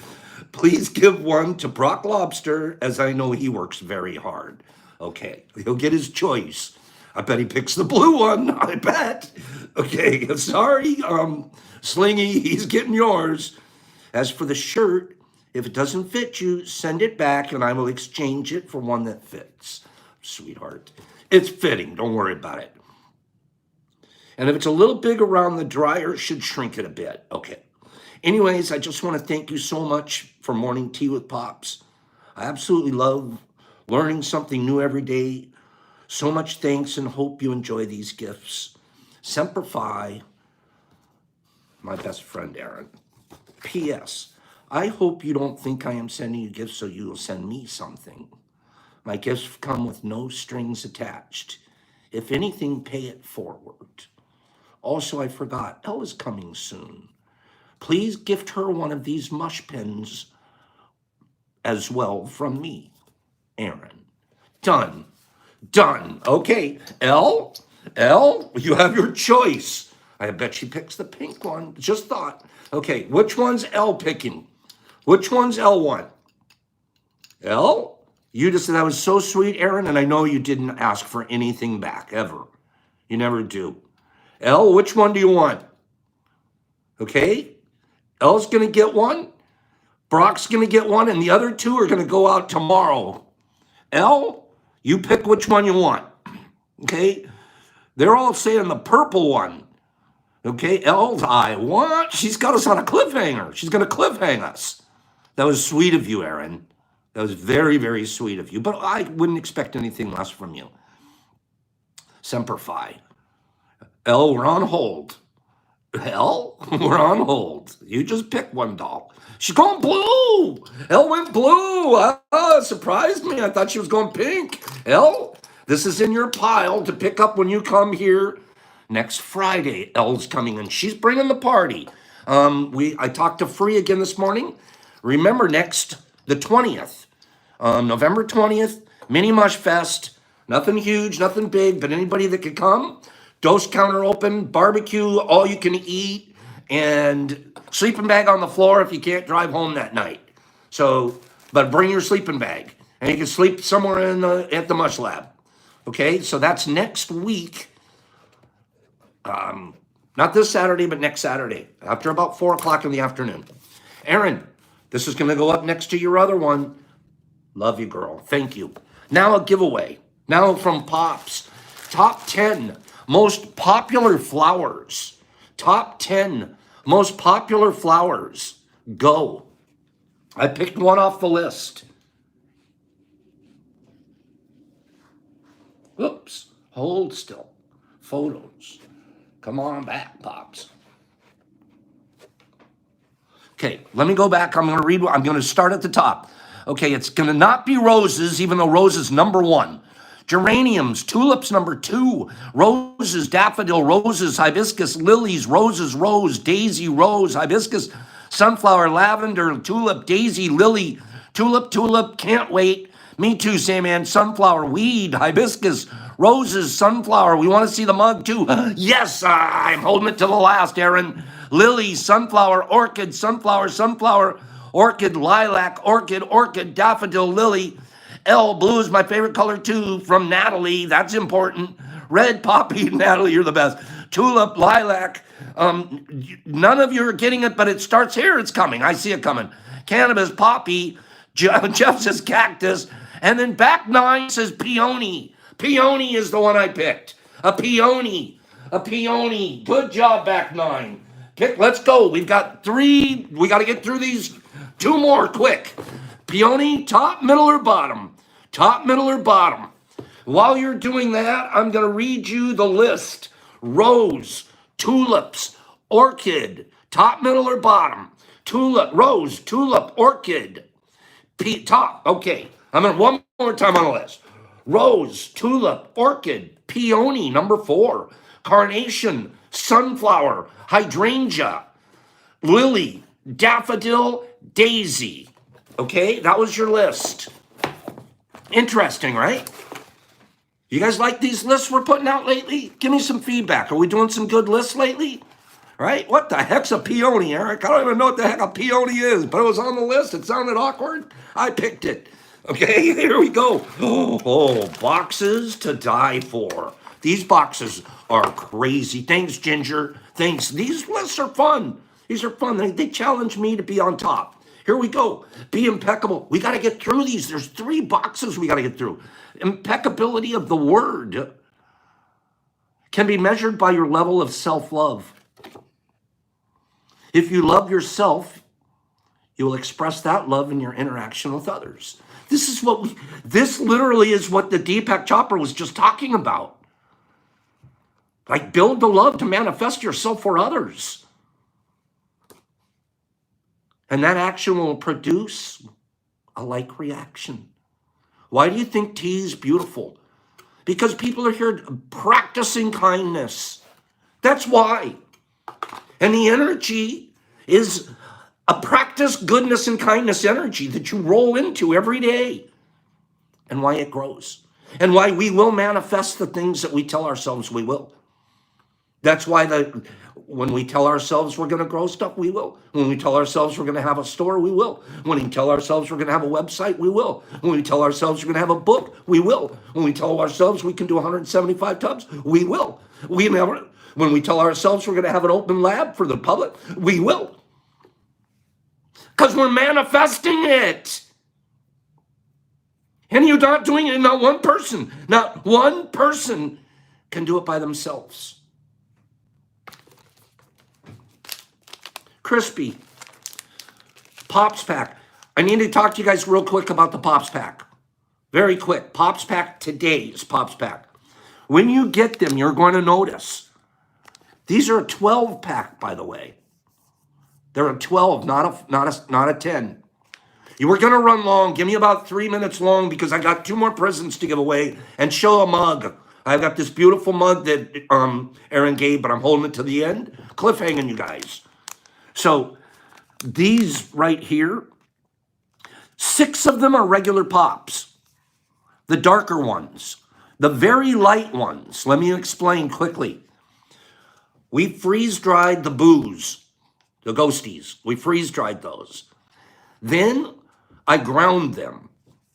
Please give one to Brock Lobster, as I know he works very hard. Okay, he'll get his choice. I bet he picks the blue one, I bet. Okay, sorry, Slingy, he's getting yours. As for the shirt, if it doesn't fit you, send it back and I will exchange it for one that fits. Sweetheart, it's fitting, don't worry about it. And if it's a little big around the dryer, it should shrink it a bit. Okay. Anyways, I just want to thank you so much for Morning Tea with Pops. I absolutely love learning something new every day. So much thanks and hope you enjoy these gifts. Semper Fi, my best friend, Aaron. P.S. I hope you don't think I am sending you gifts so you will send me something. My gifts come with no strings attached. If anything, pay it forward. Also, I forgot, Elle is coming soon. Please gift her one of these mush pens as well from me, Aaron. Done. Done. Okay, Elle, you have your choice. I bet she picks the pink one. Just thought. Okay, which one's Elle picking? Which one's Elle want? Elle? You just said that was so sweet, Aaron, and I know you didn't ask for anything back, ever. You never do. Elle, which one do you want? Okay? Elle's going to get one. Brock's going to get one, and the other two are going to go out tomorrow. Elle, you pick which one you want. Okay? They're all saying the purple one. Okay? Elle's I want. She's got us on a cliffhanger. She's going to cliffhang us. That was sweet of you, Aaron. That was very, very sweet of you. But I wouldn't expect anything less from you. Semper Fi. Elle, we're on hold. Elle, we're on hold. You just pick one doll. She's going blue. Elle went blue. Surprised me. I thought she was going pink. Elle, this is in your pile to pick up when you come here next Friday. Elle's coming and she's bringing the party. I talked to Free again this morning. Remember, the 20th, November 20th, Mini Mush Fest. Nothing huge, nothing big, but anybody that could come. Dose counter open, barbecue, all you can eat, and sleeping bag on the floor if you can't drive home that night. So, but bring your sleeping bag, and you can sleep somewhere at the Mush Lab. Okay, so that's next week. Not this Saturday, but next Saturday, after about 4 o'clock in the afternoon. Aaron, this is going to go up next to your other one. Love you, girl. Thank you. Now a giveaway. Now from Pops. Top 10 most popular flowers. Top 10 most popular flowers. Go. I picked one off the list. Oops. Hold still. Photos. Come on back, Pops. Okay, let me go back. I'm going to start at the top. Okay, it's going to not be roses, even though roses number 1. Geraniums, tulips number 2, roses, daffodil, roses, hibiscus, lilies, roses, rose, daisy, rose, hibiscus, sunflower, lavender, tulip, daisy, lily, tulip, tulip, can't wait. Me too, Sam, sunflower, weed, hibiscus, roses, sunflower. We want to see the mug too. Yes, I'm holding it to the last, Aaron. Lily, sunflower, orchid, sunflower, sunflower, orchid, lilac, orchid, orchid, daffodil, lily. L, blue is my favorite color too, from Natalie. That's important. Red, poppy, Natalie, you're the best. Tulip, lilac. None of you are getting it, but it starts here. It's coming. I see it coming. Cannabis, poppy. Jeff says cactus. And then back 9 says peony. Peony is the one I picked. A peony. A peony. Good job, back 9. Let's go. We've got 3. We got to get through these 2 more quick. Peony, top, middle, or bottom? Top, middle, or bottom? While you're doing that, I'm going to read you the list. Rose, tulips, orchid, top, middle, or bottom? Tulip, rose, tulip, orchid, top. Okay, I'm going to one more time on the list. Rose, tulip, orchid, peony, number 4. Carnation, sunflower, hydrangea, lily, daffodil, daisy. Okay, that was your list. Interesting, right? You guys like these lists we're putting out lately? Give me some feedback. Are we doing some good lists lately? Right? What the heck's a peony, Eric? I don't even know what the heck a peony is, but it was on the list. It sounded awkward. I picked it. Okay, here we go. Oh, boxes to die for. These boxes are crazy. Thanks, Ginger. Thanks. These lists are fun. These are fun. They challenge me to be on top. Here we go. Be impeccable. We got to get through these. There's 3 boxes we got to get through. Impeccability of the word can be measured by your level of self-love. If you love yourself, you will express that love in your interaction with others. This literally is what the Deepak Chopra was just talking about. Like, build the love to manifest yourself for others. And that action will produce a like reaction. Why do you think tea is beautiful? Because people are here practicing kindness. That's why. And the energy is a practice goodness and kindness energy that you roll into every day. And why it grows. And why we will manifest the things that we tell ourselves we will. That's why when we tell ourselves we're going to grow stuff, we will. When we tell ourselves we're going to have a store, we will. When we tell ourselves we're going to have a website, we will. When we tell ourselves we're going to have a book, we will. When we tell ourselves we can do 175 tubs, we will. When we tell ourselves we're going to have an open lab for the public, we will. Because we're manifesting it. And you're not doing it, not one person can do it by themselves. Crispy. Pops Pack. I need to talk to you guys real quick about the Pops Pack. Very quick. Pops Pack, today's Pops Pack. When you get them, you're going to notice. These are a 12 pack, by the way. They're a 12, not a 10. You were going to run long. Give me about 3 minutes long because I got 2 more presents to give away and show a mug. I've got this beautiful mug that Aaron gave, but I'm holding it to the end. Cliffhanging, you guys. So these right here, 6 of them are regular pops. The darker ones, the very light ones. Let me explain quickly. We freeze-dried the booze, the ghosties. We freeze-dried those. Then I ground them.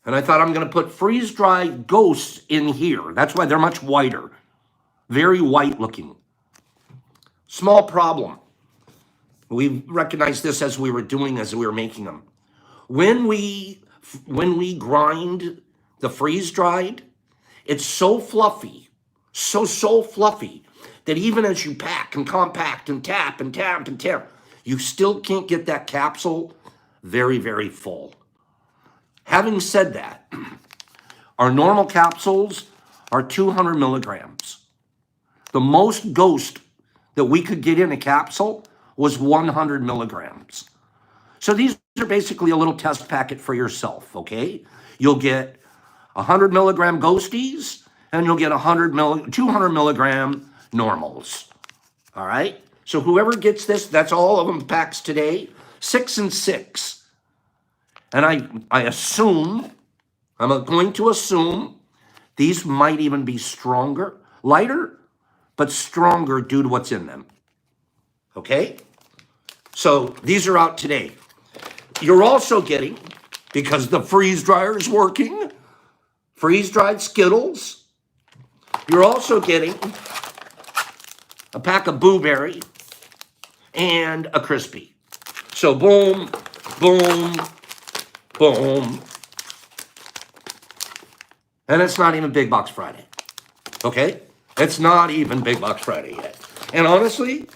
And I thought I'm going to put freeze-dried ghosts in here. That's why they're much whiter. Very white looking. Small problem. We recognized this as we were making them. When we grind the freeze-dried, it's so fluffy, so fluffy, that even as you pack and compact and tap and tap and tap, you still can't get that capsule very, very full. Having said that, our normal capsules are 200 milligrams. The most Ghost that we could get in a capsule was 100 milligrams. So these are basically a little test packet for yourself, okay? You'll get 100 milligram Ghosties, and you'll get 200 milligram normals, all right? So whoever gets this, that's all of them packs today, 6 and 6. And I assume, I'm going to assume, these might even be stronger, lighter, but stronger due to what's in them, okay? So these are out today. You're also getting, because the freeze dryer is working, freeze-dried Skittles. You're also getting a pack of Boo Berry and a Crispy. So boom, boom, boom. And it's not even Big Box Friday, okay? It's not even Big Box Friday yet. And honestly,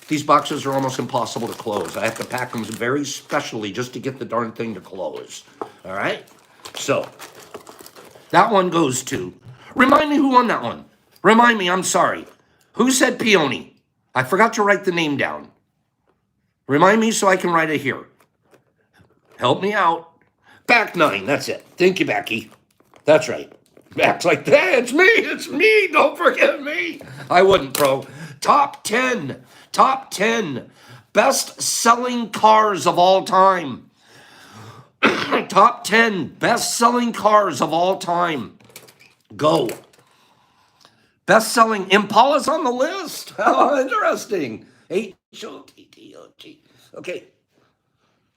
these boxes are almost impossible to close. I have to pack them very specially just to get the darn thing to close, all right? So that one goes to, remind me who won that one. Remind me, I'm sorry. Who said Peony? I forgot to write the name down. Remind me so I can write it here. Help me out. Back 9, that's it. Thank you, Becky. That's right. Back's like, hey, it's me, don't forget me. I wouldn't, bro. Top 10 best-selling cars of all time. Top 10 best-selling cars of all time. Go. Best-selling Impala's on the list. How interesting. H-O-T-T-O-G. Okay.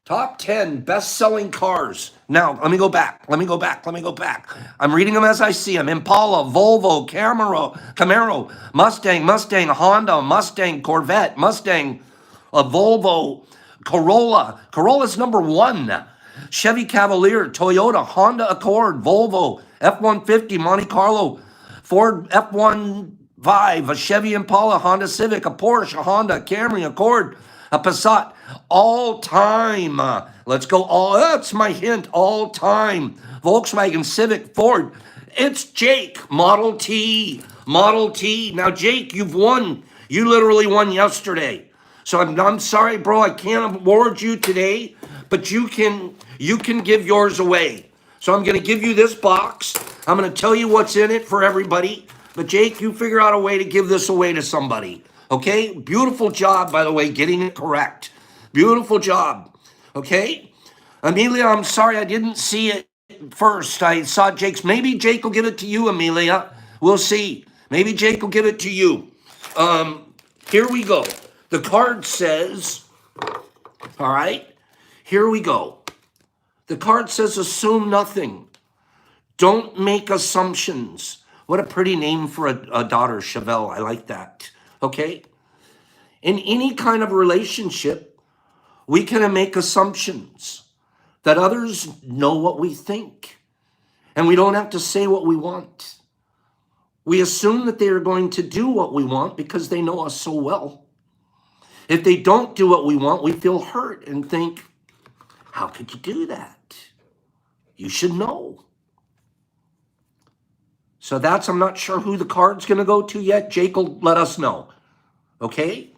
Top 10 best-selling cars. Now, let me go back. I'm reading them as I see them. Impala, Volvo, Camaro, Mustang, Honda, Mustang, Corvette, Mustang, Volvo, Corolla. Corolla's number 1. Chevy Cavalier, Toyota, Honda Accord, Volvo, F-150, Monte Carlo, Ford F-15, a Chevy Impala, Honda Civic, a Porsche, a Honda, Camry, Accord, a Passat, all time. Let's go that's my hint, all time. Volkswagen, Civic, Ford. It's Jake, Model T. Now, Jake, you've won. You literally won yesterday. So I'm sorry, bro, I can't award you today, but you can give yours away. So I'm going to give you this box. I'm going to tell you what's in it for everybody. But Jake, you figure out a way to give this away to somebody. Okay? Beautiful job, by the way, getting it correct. Beautiful job. Okay? Amelia, I'm sorry I didn't see it first. I saw Jake's. Maybe Jake will give it to you, Amelia. We'll see. Maybe Jake will give it to you. Here we go. The card says, all right, here we go. The card says, assume nothing. Don't make assumptions. What a pretty name for a daughter, Chevelle. I like that. Okay? In any kind of relationship, we can make assumptions that others know what we think. And we don't have to say what we want. We assume that they are going to do what we want because they know us so well. If they don't do what we want, we feel hurt and think, how could you do that? You should know. So I'm not sure who the card's going to go to yet. Jake will let us know. Okay?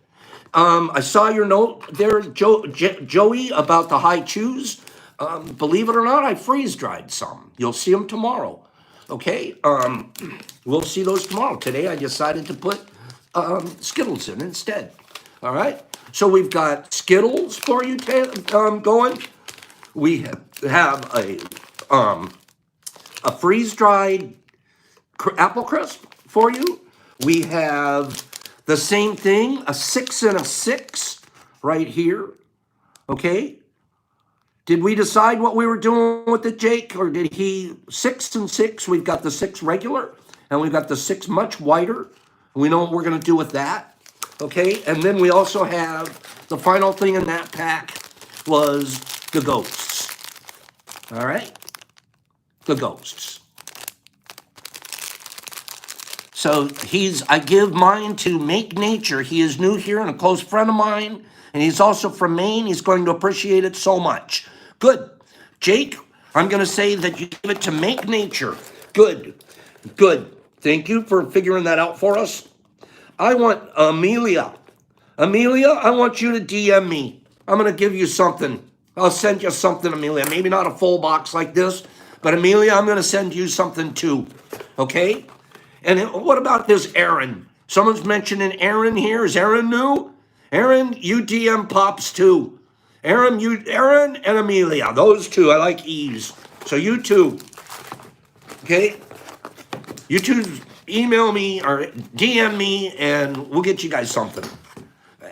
I saw your note there, Joey, about the high chews. Believe it or not, I freeze-dried some. You'll see them tomorrow. Okay? We'll see those tomorrow. Today, I decided to put Skittles in instead. All right? So we've got Skittles for you going. We have a freeze-dried apple crisp for you. We have the same thing, a 6 and a 6 right here. Okay? Did we decide what we were doing with it, Jake? Or did he 6 and 6? We've got the 6 regular, and we've got the 6 much whiter. We know what we're going to do with that. Okay? And then we also have the final thing in that pack was the Ghosts. All right? The Ghosts. So I give mine to Make Nature. He is new here and a close friend of mine. And he's also from Maine. He's going to appreciate it so much. Good. Jake, I'm going to say that you give it to Make Nature. Good. Good. Thank you for figuring that out for us. I want Amelia. Amelia, I want you to DM me. I'm going to give you something. I'll send you something, Amelia. Maybe not a full box like this, but Amelia, I'm going to send you something too. Okay? And what about this Aaron? Someone's mentioning Aaron here. Is Aaron new? Aaron, you DM Pops too. Aaron and Amelia. Those two. I like E's. So you two. Okay? You two email me or DM me and we'll get you guys something.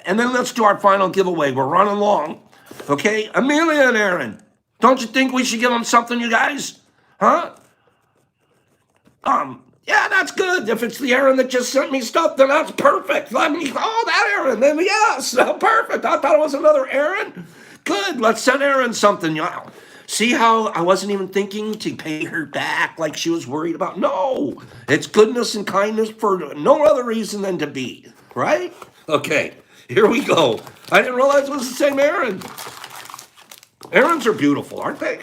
And then let's do our final giveaway. We're running long. Okay? Amelia and Aaron. Don't you think we should give them something, you guys? Huh? Yeah, that's good. If it's the Aaron that just sent me stuff, then that's perfect. Let me, that Aaron. Then yes, perfect. I thought it was another Aaron. Good. Let's send Aaron something. See how I wasn't even thinking to pay her back like she was worried about? No, it's goodness and kindness for no other reason than to be, right? Okay, here we go. I didn't realize it was the same Aaron. Aarons are beautiful, aren't they?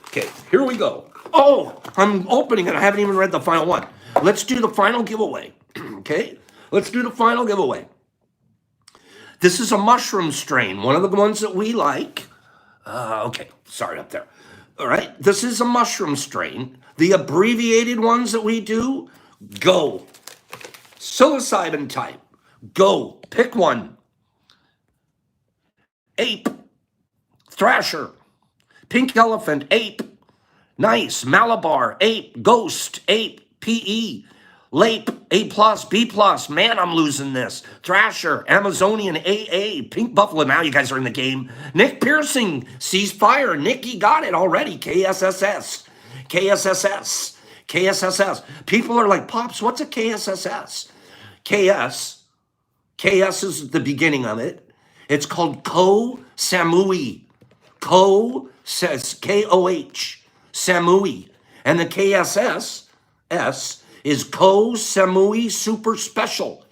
Okay, here we go. Oh, I'm opening it. I haven't even read the final one. Let's do the final giveaway. Okay, let's do the final giveaway. This is a mushroom strain, one of the ones that we like. Okay, sorry up there. All right, this is a mushroom strain. The abbreviated ones that we do, go. Psilocybin type, go. Pick one. Ape, thrasher, pink elephant, ape, nice, Malabar, ape, ghost, ape, PE, Lape, A+, B+, man, I'm losing this. Thrasher, Amazonian, AA, Pink Buffalo, now you guys are in the game. Nick Piercing, Sees Fire, Nicky got it already, KSSS, KSSS, KSSS. People are like, Pops, what's a KSSS? KS is the beginning of it. It's called Ko Samui. Ko says K-O-H, Samui. And the KSS, S, is Ko Samui Super Special.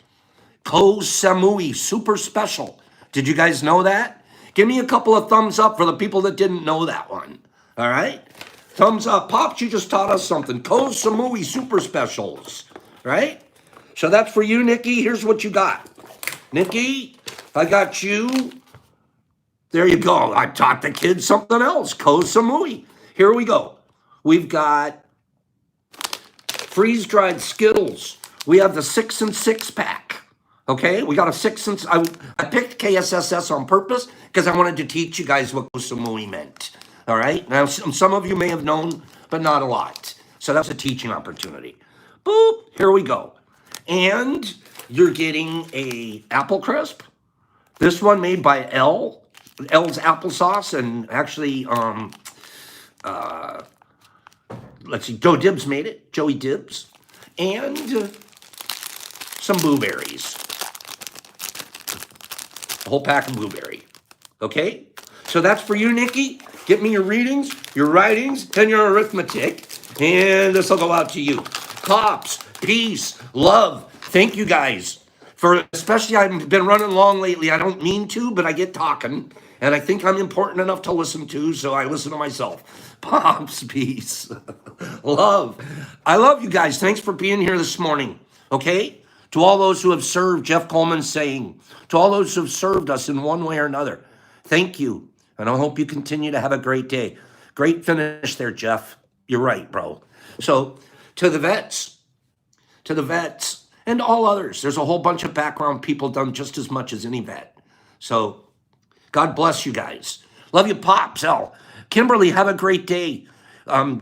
Ko Samui Super Special. Did you guys know that? Give me a couple of thumbs up for the people that didn't know that one. All right? Thumbs up. Pops, you just taught us something. Ko Samui Super Specials. Right? So that's for you, Nikki. Here's what you got. Nikki, I got you. There you go. I taught the kids something else. Ko Samui. Here we go. We've got freeze-dried Skittles. We have the 6 and 6 pack. Okay, we got a 6 and I picked KSSS on purpose because I wanted to teach you guys what Ko Samui meant. All right. Now, some of you may have known, but not a lot. So that's a teaching opportunity. Boop. Here we go. And you're getting a apple crisp. This one made by L's applesauce, and actually, let's see, Joe Dibbs made it, Joey Dibbs, and some blueberries, a whole pack of blueberry. Okay, so that's for you, Nikki. Get me your readings, your writings, and your arithmetic, and this will go out to you. Pops, peace, love. Thank you guys for, especially I've been running long lately. I don't mean to, but I get talking. And I think I'm important enough to listen to, so I listen to myself. Pops, peace, love. I love you guys. Thanks for being here this morning, okay? To all those who have served, Jeff Coleman's saying, to all those who have served us in one way or another, thank you. And I hope you continue to have a great day. Great finish there, Jeff. You're right, bro. So to the vets, and all others, there's a whole bunch of background people done just as much as any vet. So God bless you guys. Love you, Pops. Kimberly, have a great day.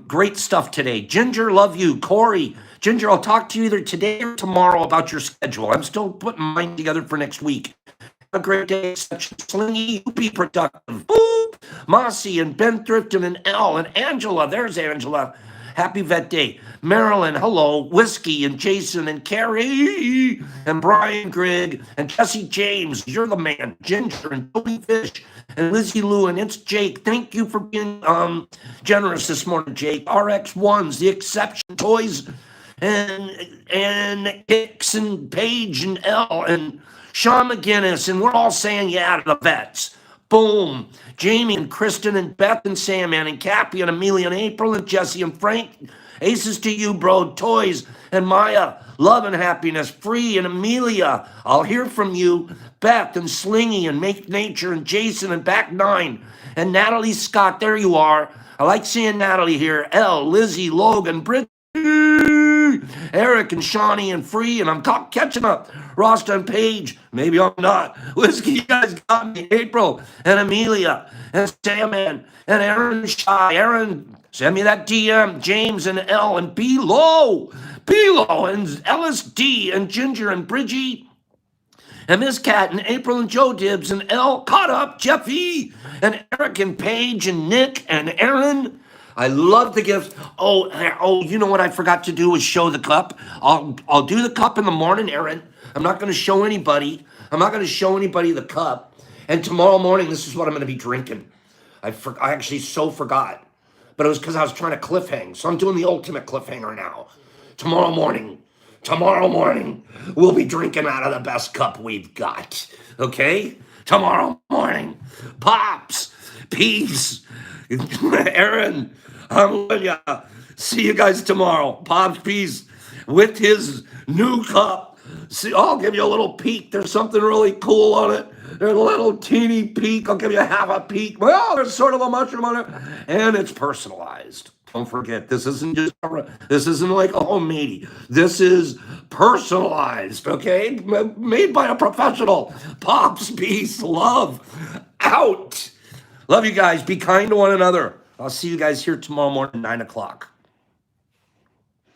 Great stuff today. Ginger, love you. Corey, Ginger, I'll talk to you either today or tomorrow about your schedule. I'm still putting mine together for next week. Have a great day. Slingy, you be productive. Boop. Mossy and Ben Thrifton and Elle and Angela. There's Angela. Happy Vet Day. Marilyn, hello. Whiskey and Jason and Carrie and Brian Grigg and Jesse James. You're the man. Ginger and Toby Fish and Lizzie Lou and it's Jake. Thank you for being generous this morning, Jake. RX1s, The Exception Toys. and Hicks and Page and L and Sean McGinnis, and we're all saying yeah to the vets. Boom. Jamie and Kristen and Beth and Sam and Cappy and Amelia and April and Jesse and Frank. Aces to you, bro. Toys and Maya. Love and happiness. Free and Amelia. I'll hear from you. Beth and Slingy and Make Nature and Jason and Back Nine and Natalie Scott. There you are. I like seeing Natalie here. Elle, Lizzie, Logan, Britt. Eric and Shawnee and Free, and I'm catching up. Rosta and Paige, maybe I'm not. Whiskey, you guys got me. April and Amelia and Sam and Aaron and Shy. Aaron, send me that DM. James and L and Below and LSD and Ginger and Bridgie and Miss Cat and April and Joe Dibbs and L caught up. Jeffy and Eric and Paige and Nick and Aaron. I love the gifts. Oh, you know what I forgot to do was show the cup. I'll do the cup in the morning, Aaron. I'm not going to show anybody. I'm not going to show anybody the cup. And tomorrow morning, this is what I'm going to be drinking. I actually so forgot. But it was because I was trying to cliffhang. So I'm doing the ultimate cliffhanger now. Tomorrow morning, we'll be drinking out of the best cup we've got. Okay? Tomorrow morning. Pops. Peace. Aaron, I'm with ya. See you guys tomorrow. Pops, peace. With his new cup. See, I'll give you a little peek. There's something really cool on it. There's a little teeny peek. I'll give you half a peek. Well, there's sort of a mushroom on it. And it's personalized. Don't forget, this isn't like a homemade. This is personalized, okay? Made by a professional. Pops, peace, love, out. Love you guys. Be kind to one another. I'll see you guys here tomorrow morning, 9 o'clock.